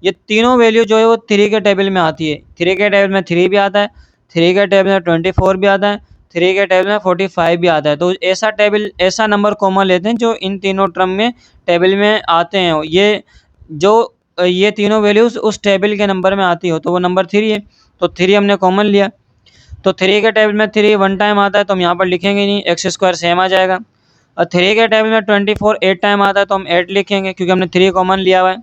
ये तीनों वैल्यू जो है वो 3 के टेबल में आती है। 3 के टेबल में 3 भी आता है, 3 के टेबल में 24 भी आता है, 3 के टेबल में 45 भी आता है। तो ऐसा नंबर कॉमन लेते हैं जो इन तीनों टर्म में टेबल में आते हैं। ये तीनों वैल्यूज़ उस टेबल के नंबर में आती हो तो वो नंबर 3 है, तो 3 हमने कॉमन लिया। तो 3 के टेबल में 3 1 टाइम आता है तो हम यहाँ पर लिखेंगे नहीं, एक्स स्क्वायर सेम आ जाएगा। और 3 के टेबल में 24 8 टाइम आता है तो हम 8 लिखेंगे क्योंकि हमने 3 कॉमन लिया हुआ है।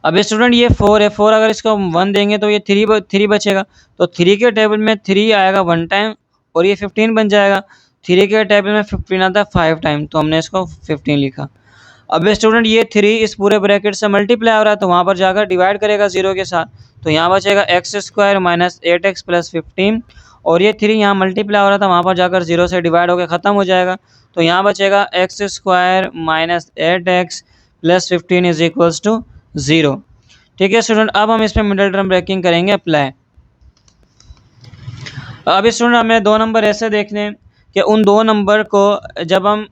अब स्टूडेंट ये 4 है, 4 अगर इसको 1 देंगे तो ये 3 बचेगा, तो 3 के टेबल में 3 आएगा 1 टाइम और ये 15 बन जाएगा। 3 के टेबल में 15 आता है 5 टाइम, तो हमने इसको 15 लिखा। अब स्टूडेंट ये 3 इस पूरे ब्रैकेट से मल्टीप्लाई हो रहा है तो वहाँ पर जाकर डिवाइड करेगा 0 के साथ, तो यहाँ बचेगा x square minus 8x plus 15, और ये 3 यहाँ मल्टीप्लाई हो रहा था वहाँ पर जाकर 0 से डिवाइड होकर ख़त्म हो जाएगा, तो यहाँ बचेगा x square minus 8x plus 15 is equals to 0। ठीक है स्टूडेंट, अब हम इसमें मिडिल टर्म ब्रेकिंग करेंगे अप्लाई। अब स्टूडेंट हमें दो नंबर ऐसे देखने हैं कि उन दो नंबर को जब हम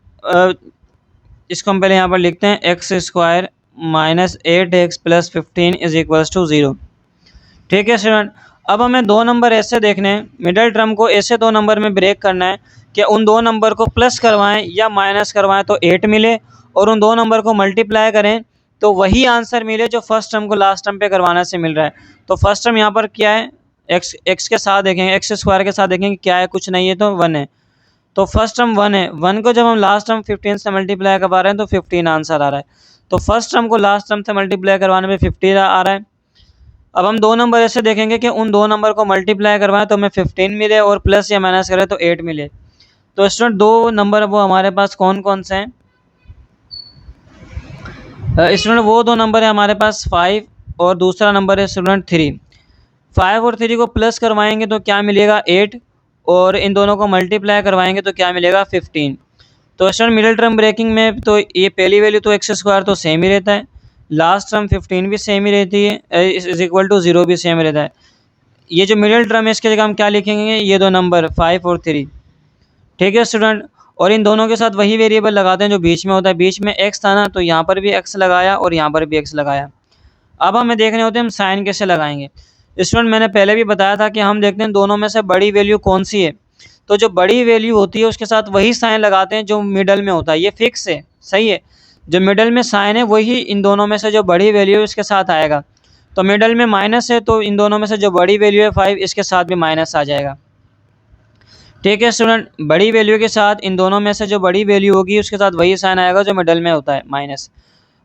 इसको हम पहले यहाँ पर लिखते हैं x square minus 8x plus 15 is equals to 0। ठीक है स्टूडेंट, अब हमें दो नंबर ऐसे देखने हैं, मिडिल टर्म को ऐसे दो नंबर में ब्रेक करना है कि उन दो नंबर को प्लस करवाएं या माइनस करवाएं तो 8 मिले, और उन दो नंबर को मल्टीप्लाई करें तो वही आंसर मिले जो फर्स्ट टर्म को लास्ट टर्म पे करवाने से मिल रहा है। तो फर्स्ट टर्म यहाँ पर क्या है, एक्स के साथ देखेंगे, एक्स स्क्वायर के साथ देखेंगे क्या है, कुछ नहीं है तो 1 है। तो फर्स्ट टर्म 1 है, 1 को जब हम लास्ट टर्म 15 से मल्टीप्लाई करवा रहे हैं तो 15 आंसर आ रहा है। तो फर्स्ट टर्म को लास्ट टर्म से मल्टीप्लाई करवाने में 50 आ रहा है। अब हम दो नंबर ऐसे देखेंगे कि उन दो नंबर को मल्टीप्लाई करवाएं तो हमें 15 मिले और प्लस या माइनस करें तो 8 मिले। तो स्टूडेंट दो नंबर वो हमारे पास कौन कौन से हैं? स्टूडेंट वो दो नंबर है हमारे पास 5 और दूसरा नंबर है स्टूडेंट 3। 5 और 3 को प्लस करवाएंगे तो क्या मिलेगा 8, और इन दोनों को मल्टीप्लाई करवाएंगे तो क्या मिलेगा 15। तो स्टूडेंट मिडिल टर्म ब्रेकिंग में तो ये पहली वैल्यू तो एक्स स्क्वायर तो सेम ही रहता है, लास्ट टर्म 15 भी सेम ही रहती है, इज इक्वल टू 0 भी सेम रहता है। ये जो मिडिल टर्म है इसके जगह हम क्या लिखेंगे, ये दो नंबर 5 और 3। ठीक है स्टूडेंट, और इन दोनों के साथ वही वेरिएबल लगाते हैं जो बीच में होता है, बीच में एक्स था ना तो यहाँ पर भी एक्स लगाया और यहाँ पर भी एक्स लगाया। अब हमें देखने होते हैं हम साइन कैसे लगाएंगे। स्टूडेंट मैंने पहले भी बताया था कि हम देखते हैं दोनों में से बड़ी वैल्यू कौन सी है, तो जो बड़ी वैल्यू होती है उसके साथ वही साइन लगाते हैं जो मिडल में होता है, ये फिक्स है, सही है। जो मिडल में साइन है वही इन दोनों में से जो बड़ी वैल्यू है उसके साथ आएगा। तो मिडल में माइनस है तो इन दोनों में से जो बड़ी वैल्यू है 5 इसके साथ भी माइनस आ जाएगा। ठीक है स्टूडेंट, बड़ी वैल्यू के साथ इन दोनों में से जो बड़ी वैल्यू होगी उसके साथ वही साइन आएगा जो मिडल में होता है माइनस।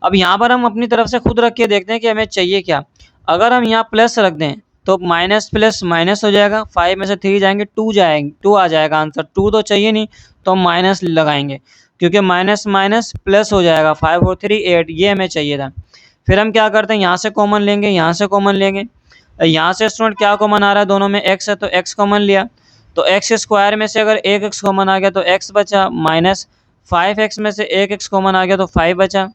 अब यहाँ पर हम अपनी तरफ से खुद रख के देखते हैं कि हमें चाहिए क्या। अगर हम यहाँ प्लस रख दें तो माइनस प्लस माइनस हो जाएगा, 5 में से 3 जाएंगे 2 आ जाएगा आंसर, 2 तो चाहिए नहीं तो हम माइनस लगाएंगे क्योंकि माइनस माइनस प्लस हो जाएगा, 5 और 3 8, ये हमें चाहिए था। फिर हम क्या करते हैं, यहाँ से कॉमन लेंगे, यहाँ से कॉमन लेंगे। यहाँ से स्टूडेंट क्या कॉमन आ रहा है, दोनों में एक्स है तो एक्स कॉमन लिया, तो एक्स स्क्वायर में से अगर एक एक्स कॉमन आ गया तो एक्स बचा, माइनस 5x में से एक एक्स कॉमन आ गया तो 5 बचा।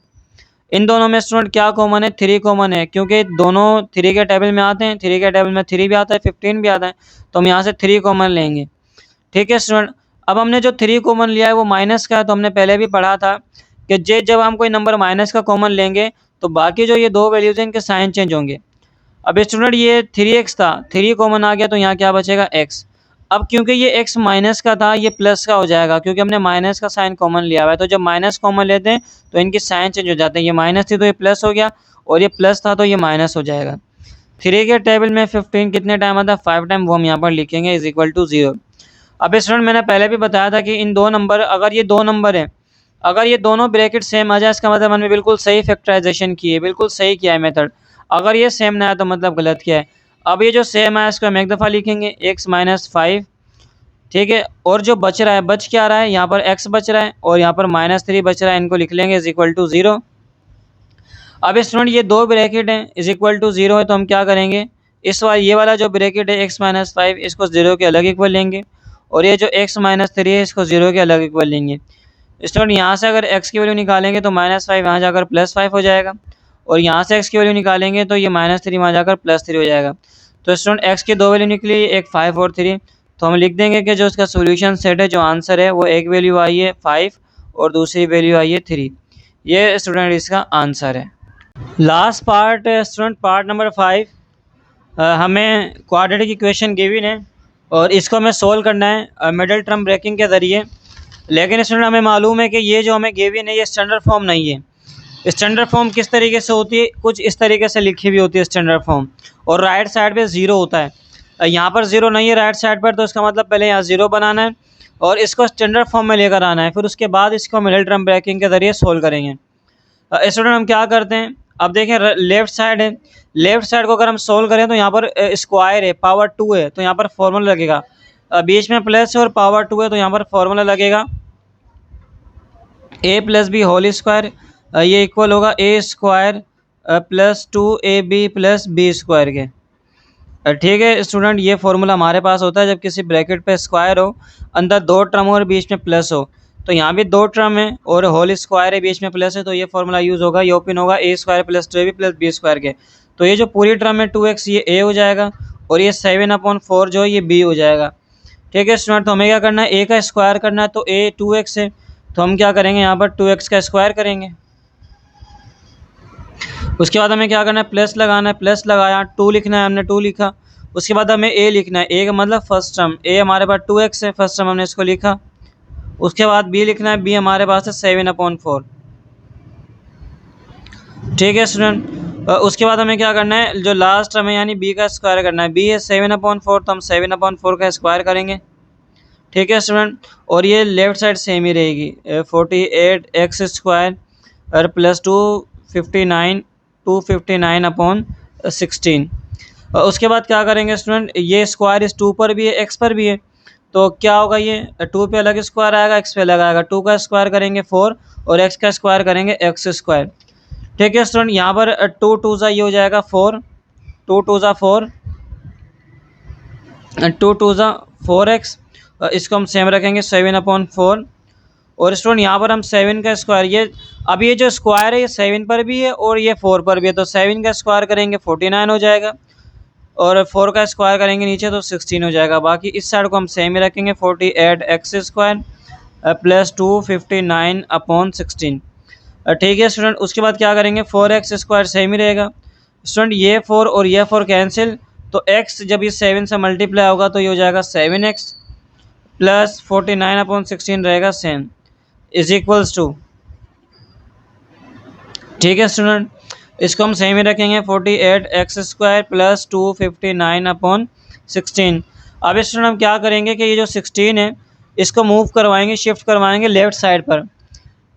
इन दोनों में स्टूडेंट क्या कॉमन है, 3 कॉमन है क्योंकि दोनों 3 के टेबल में आते हैं, 3 के टेबल में 3 भी आता है 15 भी आता है, तो हम यहाँ से 3 कॉमन लेंगे। ठीक है स्टूडेंट, अब हमने जो 3 कॉमन लिया है वो माइनस का है, तो हमने पहले भी पढ़ा था कि जब हम कोई नंबर माइनस का कॉमन लेंगे तो बाकी जो ये दो वैल्यूज हैं इनके साइन चेंज होंगे। अब स्टूडेंट ये 3x था, 3 कॉमन आ गया तो यहाँ क्या बचेगा x। अब क्योंकि ये x माइनस का था ये प्लस का हो जाएगा क्योंकि हमने माइनस का साइन कॉमन लिया हुआ है, तो जब माइनस कॉमन लेते हैं तो इनकी साइन चेंज हो जाते हैं, ये माइनस थी तो ये प्लस हो गया और ये प्लस था तो ये माइनस हो जाएगा। 3 के टेबल में 15 कितने टाइम आता है, 5 टाइम, वो हम यहाँ पर लिखेंगे इज इक्वल टू 0। अब स्टूडेंट मैंने पहले भी बताया था कि इन दो नंबर, अगर ये दो नंबर है, अगर ये दोनों ब्रैकेट सेम आ जाए इसका मतलब हमने बिल्कुल सही फैक्टराइजेशन की है, बिल्कुल सही किया है मेथड। अगर ये सेम ना है तो मतलब गलत किया है। अब ये जो सेम है इसको हम एक दफ़ा लिखेंगे x माइनस 5। ठीक है, और जो बच रहा है, बच क्या रहा है, यहाँ पर x बच रहा है और यहाँ पर -3 बच रहा है, इनको लिख लेंगे इज इक्वल टू 0। अब स्टूडेंट ये दो ब्रैकेट हैं इज इक्वल टू 0 है तो हम क्या करेंगे, इस वाला ये वाला जो ब्रैकेट है x माइनस 5 इसको 0 के अलग इक्वल लेंगे, और ये जो x माइनस 3 है इसको 0 के अलग इक्वल लेंगे। स्टूडेंट यहाँ से अगर x की वैल्यू निकालेंगे तो -5 यहाँ जाकर +5 हो जाएगा, और यहाँ से x की वैल्यू निकालेंगे तो ये -3 वहाँ जाकर +3 हो जाएगा। तो स्टूडेंट x की दो वैल्यू निकली, एक 5 और 3, तो हम लिख देंगे कि जो इसका सोल्यूशन सेट है, जो आंसर है वो एक वैल्यू आई है 5 और दूसरी वैल्यू आई है 3। ये स्टूडेंट इसका आंसर है। Last part student, part number 5, हमें क्वाड्रेटिक इक्वेशन गिवन है और इसको हमें सोल्व करना है मिडिल टर्म ब्रेकिंग के ज़रिए। लेकिन स्टूडेंट हमें मालूम है कि ये जो हमें गिवन है ये स्टैंडर्ड फॉर्म नहीं है। स्टैंडर्ड फॉर्म किस तरीके से होती है, कुछ इस तरीके से लिखी हुई होती है स्टैंडर्ड फॉर्म, और राइट साइड पे 0 होता है। यहाँ पर 0 नहीं है राइट साइड पर, तो इसका मतलब पहले यहाँ 0 बनाना है और इसको स्टैंडर्ड फॉर्म में लेकर आना है, फिर उसके बाद इसको मिडिल टर्म ब्रेकिंग के ज़रिए सोल्व करेंगे। स्टूडेंट हम क्या करते हैं, अब देखें लेफ्ट साइड है, लेफ्ट साइड को अगर हम सोल्व करें तो यहाँ पर स्क्वायर है, पावर 2 है तो यहाँ पर फॉर्मूला लगेगा, बीच में प्लस है और पावर 2 है तो यहाँ पर फॉर्मूला लगेगा a plus b whole square, ये इक्वल होगा a square plus 2ab plus b square के। ठीक है स्टूडेंट, ये फॉर्मूला हमारे पास होता है जब किसी ब्रैकेट पे स्क्वायर हो, अंदर दो टर्म हो और बीच में प्लस हो, तो यहाँ भी 2 टर्म है और होल स्क्वायर है, बीच में प्लस है, तो ये फॉर्मूला यूज़ होगा, ये ओपन होगा a square plus 2ab plus b square के। तो ये जो पूरी टर्म है 2x ये a हो जाएगा और ये 7/4 जो है ये b हो जाएगा। ठीक है स्टूडेंट, तो हमें क्या करना है, a का स्क्वायर करना है, तो a 2x है, तो हम क्या करेंगे यहाँ पर 2x का स्क्वायर करेंगे। उसके बाद हमें क्या करना है, प्लस लगाना है, प्लस लगाया, 2 लिखना है, हमने 2 लिखा। उसके बाद हमें a लिखना है, a का मतलब फर्स्ट टर्म, a हमारे पास 2x है, फर्स्ट टर्म हमने इसको लिखा। उसके बाद b लिखना है, b हमारे पास है 7/4। ठीक है स्टूडेंट, उसके बाद हमें क्या करना है, जो लास्ट टर्म है यानी b का स्क्वायर करना है, b है 7/4, तो हम 7/4 का स्क्वायर करेंगे। ठीक है स्टूडेंट, और ये लेफ्ट साइड सेम ही रहेगी, 48x स्क्वायर और प्लस 259/16। उसके बाद क्या करेंगे स्टूडेंट, ये स्क्वायर इस 2 पर भी है, x पर भी है, तो क्या होगा, ये 2 पे अलग स्क्वायर आएगा, x पे अलग आएगा। 2 का स्क्वायर करेंगे 4 और x का स्क्वायर करेंगे x स्क्वायर। ठीक है स्टूडेंट, यहाँ पर 2 2 ज़ा ये हो जाएगा 4, 2 2 ज़ा 4, 2 2 ज़ा 4x, इसको हम सेम रखेंगे 7/4। और स्टूडेंट यहाँ पर हम 7 का स्क्वायर, ये अब ये जो स्क्वायर है ये 7 पर भी है और ये 4 पर भी है, तो 7 का स्क्वायर करेंगे 49 हो जाएगा और 4 का स्क्वायर करेंगे नीचे तो 16 हो जाएगा। बाकी इस साइड को हम सेम ही रखेंगे 48x स्क्वायर प्लस 259/16। ठीक है स्टूडेंट, उसके बाद क्या करेंगे, 4x स्क्वायर सेम ही रहेगा। स्टूडेंट ये 4 और ये 4 कैंसिल, तो x जब ये 7 से मल्टीप्लाई होगा तो ये हो जाएगा 7x प्लस 49/16 रहेगा सेम, इज इक्वल्स टू। ठीक है स्टूडेंट, इसको हम सेम ही रखेंगे 48x स्क्वायर प्लस 259/16। अब स्टूडेंट हम क्या करेंगे कि ये जो 16 है इसको मूव करवाएंगे, शिफ्ट करवाएंगे लेफ्ट साइड पर।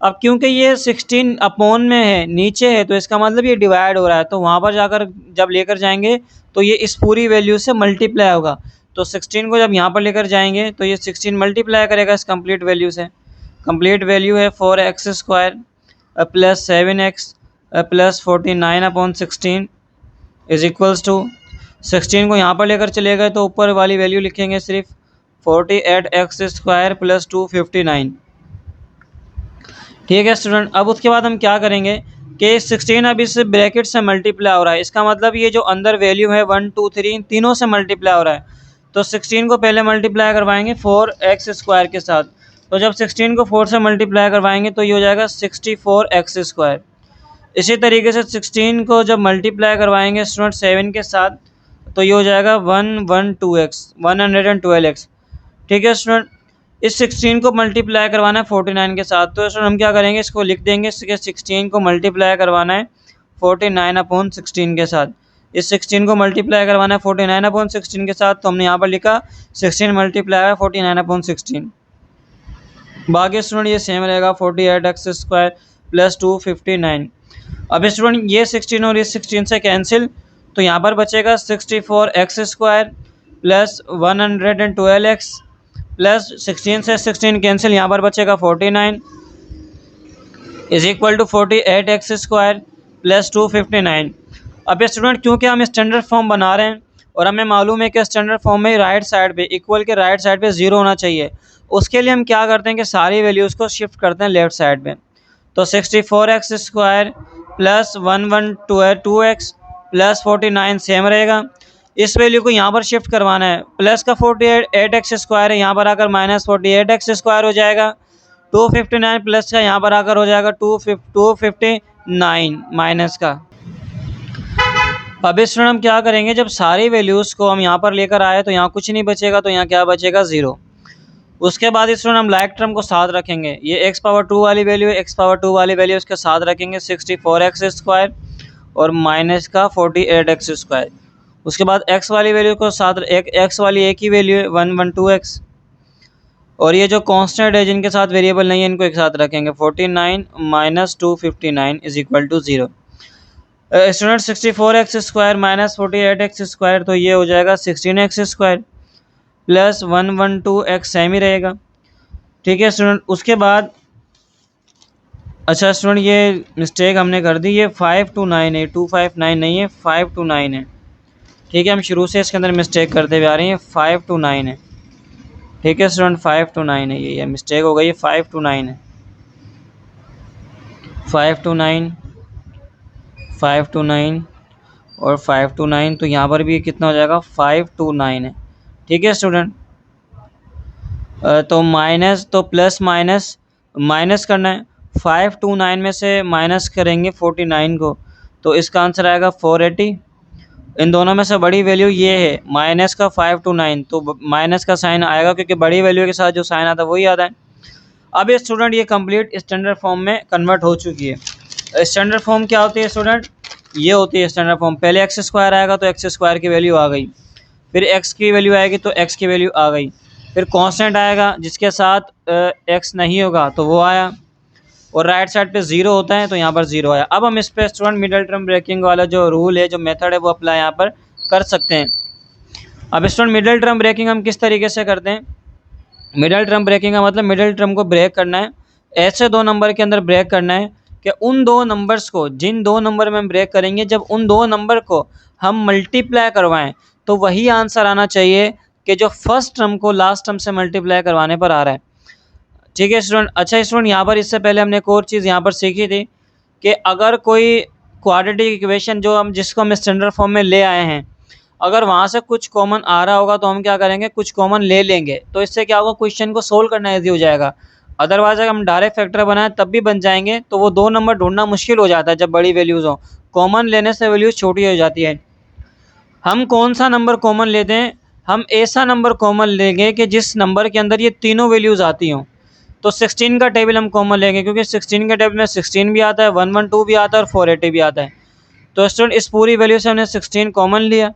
अब क्योंकि ये 16 अपॉन में है, नीचे है, तो इसका मतलब ये डिवाइड हो रहा है, तो वहाँ पर जाकर जब लेकर जाएंगे तो ये इस पूरी वैल्यू से मल्टीप्लाई होगा। तो 16 को जब यहाँ पर लेकर जाएंगे तो ये 16 मल्टीप्लाई करेगा इस कंप्लीट वैल्यू से। कंप्लीट वैल्यू है 4x square plus 7x plus 49/16 is equals to, 16 को यहाँ पर लेकर चले गए तो ऊपर वाली वैल्यू लिखेंगे सिर्फ 48x स्क्वायर प्लस 259। ठीक है स्टूडेंट, अब उसके बाद हम क्या करेंगे कि 16 अब इस ब्रैकेट से मल्टीप्लाई हो रहा है, इसका मतलब ये जो अंदर वैल्यू है 1 2 3 तीनों से मल्टीप्लाई हो रहा है। तो 16 को पहले मल्टीप्लाई करवाएंगे 4x स्क्वायर के साथ, तो जब 16 को 4 से मल्टीप्लाई करवाएंगे तो ये हो जाएगा 64x स्क्वायर। इसी तरीके से 16 को जब मल्टीप्लाई करवाएंगे स्टूडेंट 7 के साथ तो ये हो जाएगा 112x 112x। ठीक है स्टूडेंट, इस 16 को मल्टीप्लाई करवाना है 49 के साथ, तो स्टूडेंट हम क्या करेंगे, इसको लिख देंगे, 16 को मल्टीप्लाई करवाना है 49/16 के साथ। इस 16 को मल्टीप्लाई करवाना है 49/16 के साथ, तो हमने यहाँ पर लिखा 16 मल्टीप्लाई 49/16। बाकी स्टूडेंट ये सेम रहेगा 48x स्क्वायर प्लस 259। अब स्टूडेंट ये 16 और ये 16 से कैंसिल, तो यहाँ पर बचेगा 64x square plus 112x plus 16 से 16 कैंसिल, यहाँ पर बचेगा 49 is equal to 48x square plus 259। अब स्टूडेंट क्योंकि हम स्टैंडर्ड फॉर्म बना रहे हैं और हमें मालूम है कि स्टैंडर्ड फॉर्म में राइट साइड पे इक्वल के राइट साइड पे 0 होना चाहिए, उसके लिए हम क्या करते हैं कि सारी वैल्यूज़ को शिफ्ट करते हैं लेफ्ट साइड पे। तो 64x square plus 112x plus 49 same रहेगा, इस वैल्यू को यहाँ पर शिफ्ट करवाना है, प्लस का 48x स्क्वायर है, यहाँ पर आकर माइनस 48x स्क्वायर हो जाएगा, 259 प्लस का यहाँ पर आकर हो जाएगा 259 माइनस का। अब इस हम क्या करेंगे, जब सारी वैल्यूज़ को हम यहाँ पर लेकर आए तो यहाँ कुछ नहीं बचेगा, तो यहाँ क्या बचेगा 0। उसके बाद इस हम लाइक टर्म को साथ रखेंगे, ये x पावर 2 वाली वैल्यू है, x पावर 2 वाली वैल्यू इसके साथ रखेंगे 64x स्क्वायर और माइनस का 48x स्क्वायर। उसके बाद x वाली वैल्यू को साथ, x वाली एक ही वैल्यू है 112x, और ये जो कांस्टेंट है जिनके साथ वेरिएबल नहीं है इनको एक साथ रखेंगे 49 minus 259 is equal to 0। Student 64x square minus 48x square, तो ये हो जाएगा 16x square plus 112x same ही रहेगा। ठीक है स्टूडेंट, उसके बाद अच्छा स्टूडेंट ये मिस्टेक हमने कर दी, ये 529 है, 259 नहीं है, 529 है। ठीक है, हम शुरू से इसके अंदर मिस्टेक करते हुए आ रहे हैं, 529 है। ठीक है स्टूडेंट, 5 to 9 है ये मिस्टेक हो गई है, 5 to 9 है, 5 to 9, 5 to 9 और 5 to 9, तो यहाँ पर भी कितना हो जाएगा 5 to 9 है। ठीक है स्टूडेंट, तो माइनस तो प्लस माइनस माइनस करना है, 5 to 9 में से माइनस करेंगे 49 को, तो इसका आंसर आएगा 480। इन दोनों में से बड़ी वैल्यू ये है माइनस का 5 to 9, तो माइनस का साइन आएगा क्योंकि बड़ी वैल्यू के साथ जो साइन आता है वही आता है। अब ये स्टूडेंट ये कंप्लीट स्टैंडर्ड फॉर्म में कन्वर्ट हो चुकी है। स्टैंडर्ड फॉर्म क्या होती है स्टूडेंट, ये होती है स्टैंडर्ड फॉर्म, पहले एक्स स्क्वायर आएगा तो एक्स स्क्वायर की वैल्यू आ गई, फिर एक्स की वैल्यू आएगी तो एक्स की वैल्यू आ गई, फिर कांस्टेंट आएगा जिसके साथ एक्स नहीं होगा तो वो आया, और राइट साइड पे जीरो होता है तो यहाँ पर जीरो आया। अब हम इस पे स्टूडेंट मिडिल टर्म ब्रेकिंग वाला जो रूल है, जो मेथड है, वो अप्लाई यहाँ पर कर सकते हैं। अब स्टूडेंट मिडिल टर्म ब्रेकिंग हम किस तरीके से करते हैं, मिडिल टर्म ब्रेकिंग का मतलब मिडिल टर्म को ब्रेक करना है, ऐसे दो नंबर के अंदर ब्रेक करना है कि उन दो नंबर्स को, जिन दो नंबर में हम ब्रेक करेंगे, जब उन दो नंबर को हम मल्टीप्लाई करवाएं तो वही आंसर आना चाहिए कि जो फर्स्ट टर्म को लास्ट टर्म से मल्टीप्लाई करवाने पर आ रहा है। ठीक है स्टूडेंट। अच्छा स्टूडेंट, यहाँ पर इससे पहले हमने एक और चीज़ यहाँ पर सीखी थी कि अगर कोई क्वाड्रेटिक इक्वेशन जिसको हम स्टैंडर्ड फॉर्म में ले आए हैं, अगर वहाँ से कुछ कॉमन आ रहा होगा तो हम क्या करेंगे, कुछ कॉमन ले लेंगे, तो इससे क्या होगा, क्वेश्चन को सोल्व करना ईजी हो जाएगा। अदरवाइज अगर हम डायरेक्ट फैक्टर बनाएं तब भी बन जाएंगे, तो वो दो नंबर ढूंढना मुश्किल हो जाता है जब बड़ी वैल्यूज़ हो, कॉमन लेने से वैल्यूज छोटी हो जाती है। हम कौन सा नंबर कॉमन लेते हैं, हम ऐसा नंबर कॉमन लेंगे कि जिस नंबर के अंदर ये तीनों वैल्यूज़ आती हों। तो 16 का टेबल हम कॉमन लेंगे क्योंकि 16 के टेबल में 16 भी आता है, 112 भी आता है और 480 भी आता है। तो स्टूडेंट इस पूरी वैल्यू से हमने 16 कॉमन लिया,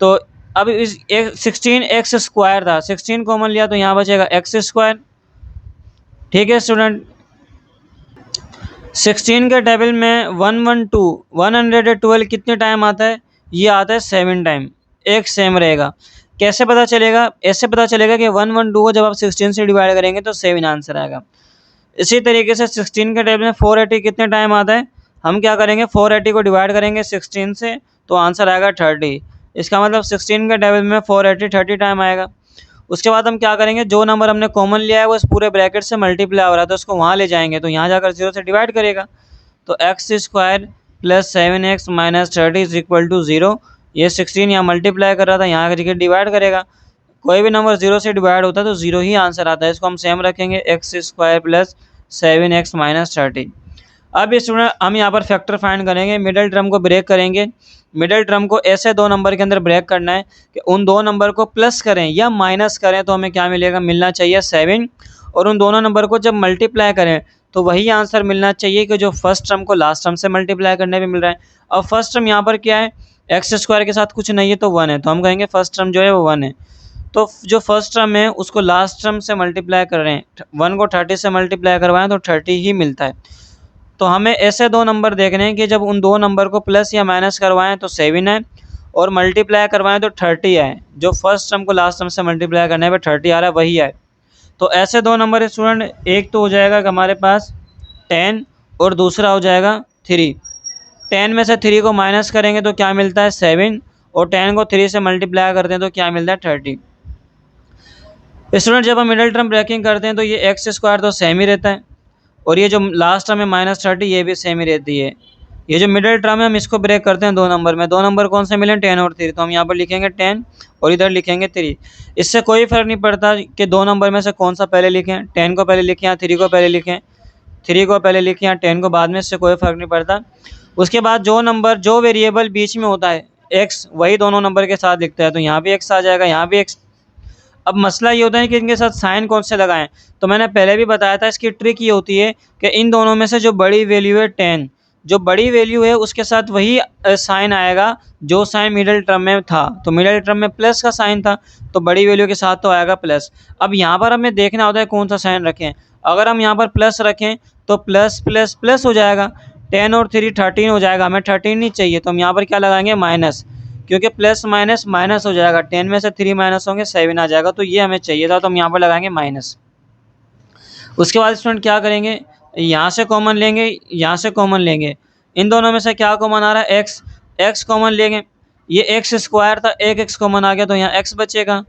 तो अब इस 16 एक्स स्क्वायर था, 16 कॉमन लिया तो यहाँ बचेगा एक्स स्क्वायर। ठीक है स्टूडेंट, 16 के टेबल में 112 कितने टाइम आता है, ये आता है 7 टाइम, एक सेम रहेगा। कैसे पता चलेगा, ऐसे पता चलेगा कि 112 को जब आप 16 से डिवाइड करेंगे तो 7 आंसर आएगा। इसी तरीके से 16 के टेबल में 480 कितने टाइम आता है, हम क्या करेंगे 480 को डिवाइड करेंगे 16 से तो आंसर आएगा 30। इसका मतलब 16 के टेबल में 480 30 टाइम आएगा। उसके बाद हम क्या करेंगे, जो नंबर हमने कॉमन लिया है वो इस पूरे ब्रैकेट से मल्टीप्लाई हो रहा है तो उसको वहाँ ले जाएंगे, तो यहाँ जाकर 0 से डिवाइड करेगा, तो x square plus 7x minus 30 is equal to 0। ये 16 यहाँ मल्टीप्लाई कर रहा था, यहाँ करके डिवाइड करेगा, कोई भी नंबर 0 से डिवाइड होता है तो 0 ही आंसर आता है, इसको हम सेम रखेंगे, x square plus 7x minus 30। अब स्टूडेंट हम यहाँ पर फैक्टर फाइंड करेंगे, मिडिल टर्म को ब्रेक करेंगे। मिडिल टर्म को ऐसे दो नंबर के अंदर ब्रेक करना है कि उन दो नंबर को प्लस करें या माइनस करें तो हमें क्या मिलेगा, मिलना चाहिए 7, और उन दोनों नंबर को जब मल्टीप्लाई करें तो वही आंसर मिलना चाहिए कि जो फर्स्ट टर्म को लास्ट टर्म से मल्टीप्लाई करने पे मिल रहा है। अब फर्स्ट टर्म यहाँ पर क्या है, एक्स स्क्वायर के साथ कुछ नहीं है तो 1 है, तो हम कहेंगे फर्स्ट टर्म जो है वो 1 है। तो जो फर्स्ट टर्म है उसको लास्ट टर्म से मल्टीप्लाई कर रहे हैं, 1 को 30 से मल्टीप्लाई करवाएं तो 30 ही मिलता है। तो हमें ऐसे दो नंबर देखने हैं कि जब उन दो नंबर को प्लस या माइनस करवाएं तो 7 है, और मल्टीप्लाई करवाएं तो 30 है, जो फर्स्ट टर्म को लास्ट टर्म से मल्टीप्लाई करने पे 30 आ रहा है वही है। तो ऐसे दो नंबर स्टूडेंट, एक तो हो जाएगा कि हमारे पास 10 और दूसरा हो जाएगा 3। 10 में से 3 को माइनस करेंगे तो क्या मिलता है 7, और 10 को 3 से मल्टीप्लाई करते हैं तो क्या मिलता है 30। स्टूडेंट जब हम मिडिल टर्म ब्रेकिंग करते हैं तो ये एक्स स्क्वायर तो सेम ही रहता है, और ये जो लास्ट टर्म है माइनस 30 ये भी सेम ही रहती है। ये जो मिडिल टर्म है हम इसको ब्रेक करते हैं दो नंबर में, दो नंबर कौन से मिले 10 और 3, तो हम यहाँ पर लिखेंगे 10 और इधर लिखेंगे 3। इससे कोई फ़र्क नहीं पड़ता कि दो नंबर में से कौन सा पहले लिखें, 10 को पहले लिखें या 3 को पहले लिखें, 3 को पहले लिखें या 10 को बाद में, इससे कोई फ़र्क नहीं पड़ता। उसके बाद जो नंबर, जो वेरिएबल बीच में होता है एक्स, वही दोनों नंबर के साथ लिखता है, तो यहाँ भी एक्स आ जाएगा, यहाँ भी एक्स। अब मसला ये होता है कि इनके साथ साइन कौन से लगाएं, तो मैंने पहले भी बताया था इसकी ट्रिक ये होती है कि इन दोनों में से जो बड़ी वैल्यू है 10, जो बड़ी वैल्यू है उसके साथ वही साइन आएगा जो साइन मिडिल टर्म में था, तो मिडिल टर्म में प्लस का साइन था तो बड़ी वैल्यू के साथ तो आएगा प्लस। अब यहाँ पर हमें देखना होता है कौन सा साइन रखें, अगर हम यहाँ पर प्लस रखें तो प्लस प्लस प्लस हो जाएगा, 10 और 3 13 हो जाएगा, हमें 13 नहीं चाहिए तो हम यहाँ पर क्या लगाएंगे माइनस, क्योंकि प्लस माइनस माइनस हो जाएगा, 10 में से 3 माइनस होंगे 7 आ जाएगा, तो ये हमें चाहिए था तो हम यहाँ पर लगाएंगे माइनस। उसके बाद स्टूडेंट क्या करेंगे, यहाँ से कॉमन लेंगे, यहाँ से कॉमन लेंगे, इन दोनों में से क्या कॉमन आ रहा है एक्स, एक्स कॉमन लेंगे, ये एक्स स्क्वायर था, एक एक्स कॉमन आ गया तो यहाँ एक्स बचेगा,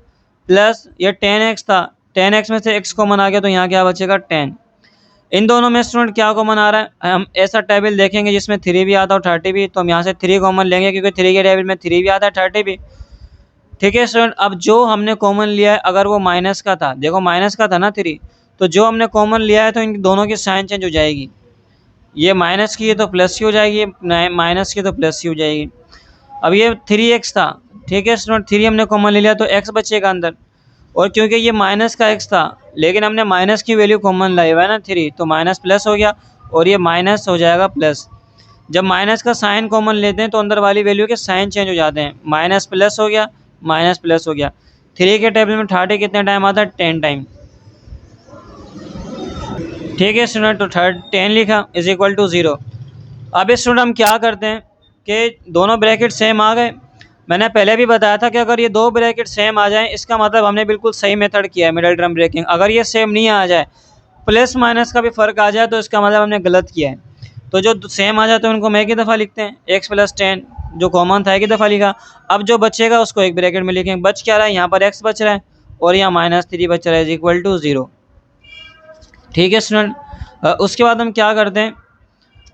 प्लस ये 10x था, 10x में से x कॉमन आ गया तो यहाँ क्या बचेगा 10। इन दोनों में स्टूडेंट क्या कॉमन आ रहा है, हम ऐसा टेबल देखेंगे जिसमें 3 भी आता है और 30 भी, तो हम यहाँ से 3 कॉमन लेंगे क्योंकि 3 के टेबल में 3 भी आता है 30 भी। ठीक है स्टूडेंट, अब जो हमने कॉमन लिया है अगर वो माइनस का था, देखो माइनस का था ना 3, तो जो हमने कॉमन लिया है तो इन दोनों की साइन चेंज हो जाएगी, ये माइनस की है तो प्लस की हो जाएगी, ये माइनस की तो प्लस की हो जाएगी। अब ये 3x था, ठीक है स्टूडेंट, 3 हमने कॉमन ले लिया तो x बचेगा अंदर, और क्योंकि ये माइनस का x था लेकिन हमने माइनस की वैल्यू कॉमन लाई हुआ है ना 3, तो माइनस प्लस हो गया और ये माइनस हो जाएगा प्लस। जब माइनस का साइन कॉमन लेते हैं तो अंदर वाली वैल्यू के साइन चेंज हो जाते हैं, माइनस प्लस हो गया, माइनस प्लस हो गया। 3 के टेबल में 30 कितने टाइम आता है, 10 टाइम। ठीक है स्टूडेंट, तो 10 लिखा इज इक्वल टू 0। अब स्टूडेंट हम क्या करते हैं कि दोनों ब्रैकेट सेम आ गए। मैंने पहले भी बताया था कि अगर ये दो ब्रैकेट सेम आ जाएं इसका मतलब हमने बिल्कुल सही मेथड किया है मिडिल टर्म ब्रेकिंग। अगर ये सेम नहीं आ जाए, प्लस माइनस का भी फ़र्क आ जाए, तो इसका मतलब हमने गलत किया है। तो जो सेम आ जाते हैं उनको मैं एक ही दफ़ा लिखते हैं, x प्लस 10 जो कॉमन था एक ही दफ़ा लिखा। अब जो बचेगा उसको एक ब्रैकेट में लिखेंगे। बच क्या रहा है, यहाँ पर x बच रहा है और यहाँ -3 बच रहा है, इज इक्वल टू 0। ठीक है स्टूडेंट, उसके बाद हम क्या करते हैं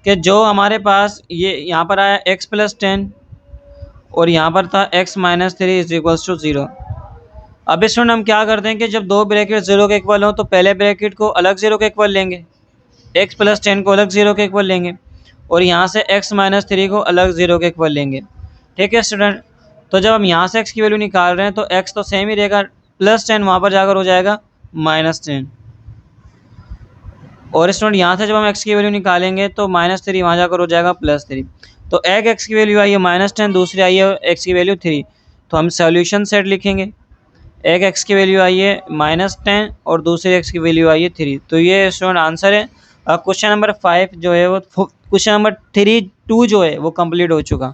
कि जो हमारे पास ये यहाँ पर आया x प्लस 10 और यहाँ पर था x minus 3 is equals to 0। अब स्टूडेंट हम क्या करते हैं कि जब दो ब्रैकेट 0 के इक्वल हो तो पहले ब्रैकेट को अलग 0 के इक्वल लेंगे, x प्लस 10 को अलग 0 के इक्वल लेंगे और यहाँ से x माइनस 3 को अलग 0 के इक्वल लेंगे। ठीक है स्टूडेंट, तो जब हम यहाँ से x की वैल्यू निकाल रहे हैं तो x तो सेम ही रहेगा, प्लस 10 वहाँ पर जाकर हो जाएगा -10। और स्टूडेंट यहाँ से जब हम x की वैल्यू निकालेंगे तो -3 वहाँ जाकर हो जाएगा +3। तो एक x की वैल्यू आई है -10, दूसरी आई है x की वैल्यू 3, तो हम सॉल्यूशन सेट लिखेंगे। एक x की वैल्यू आई है -10 और दूसरी x की वैल्यू आई है 3, तो ये स्टूडेंट आंसर है। क्वेश्चन नंबर 5 जो है वो क्वेश्चन नंबर 2 जो है वो कंप्लीट हो चुका।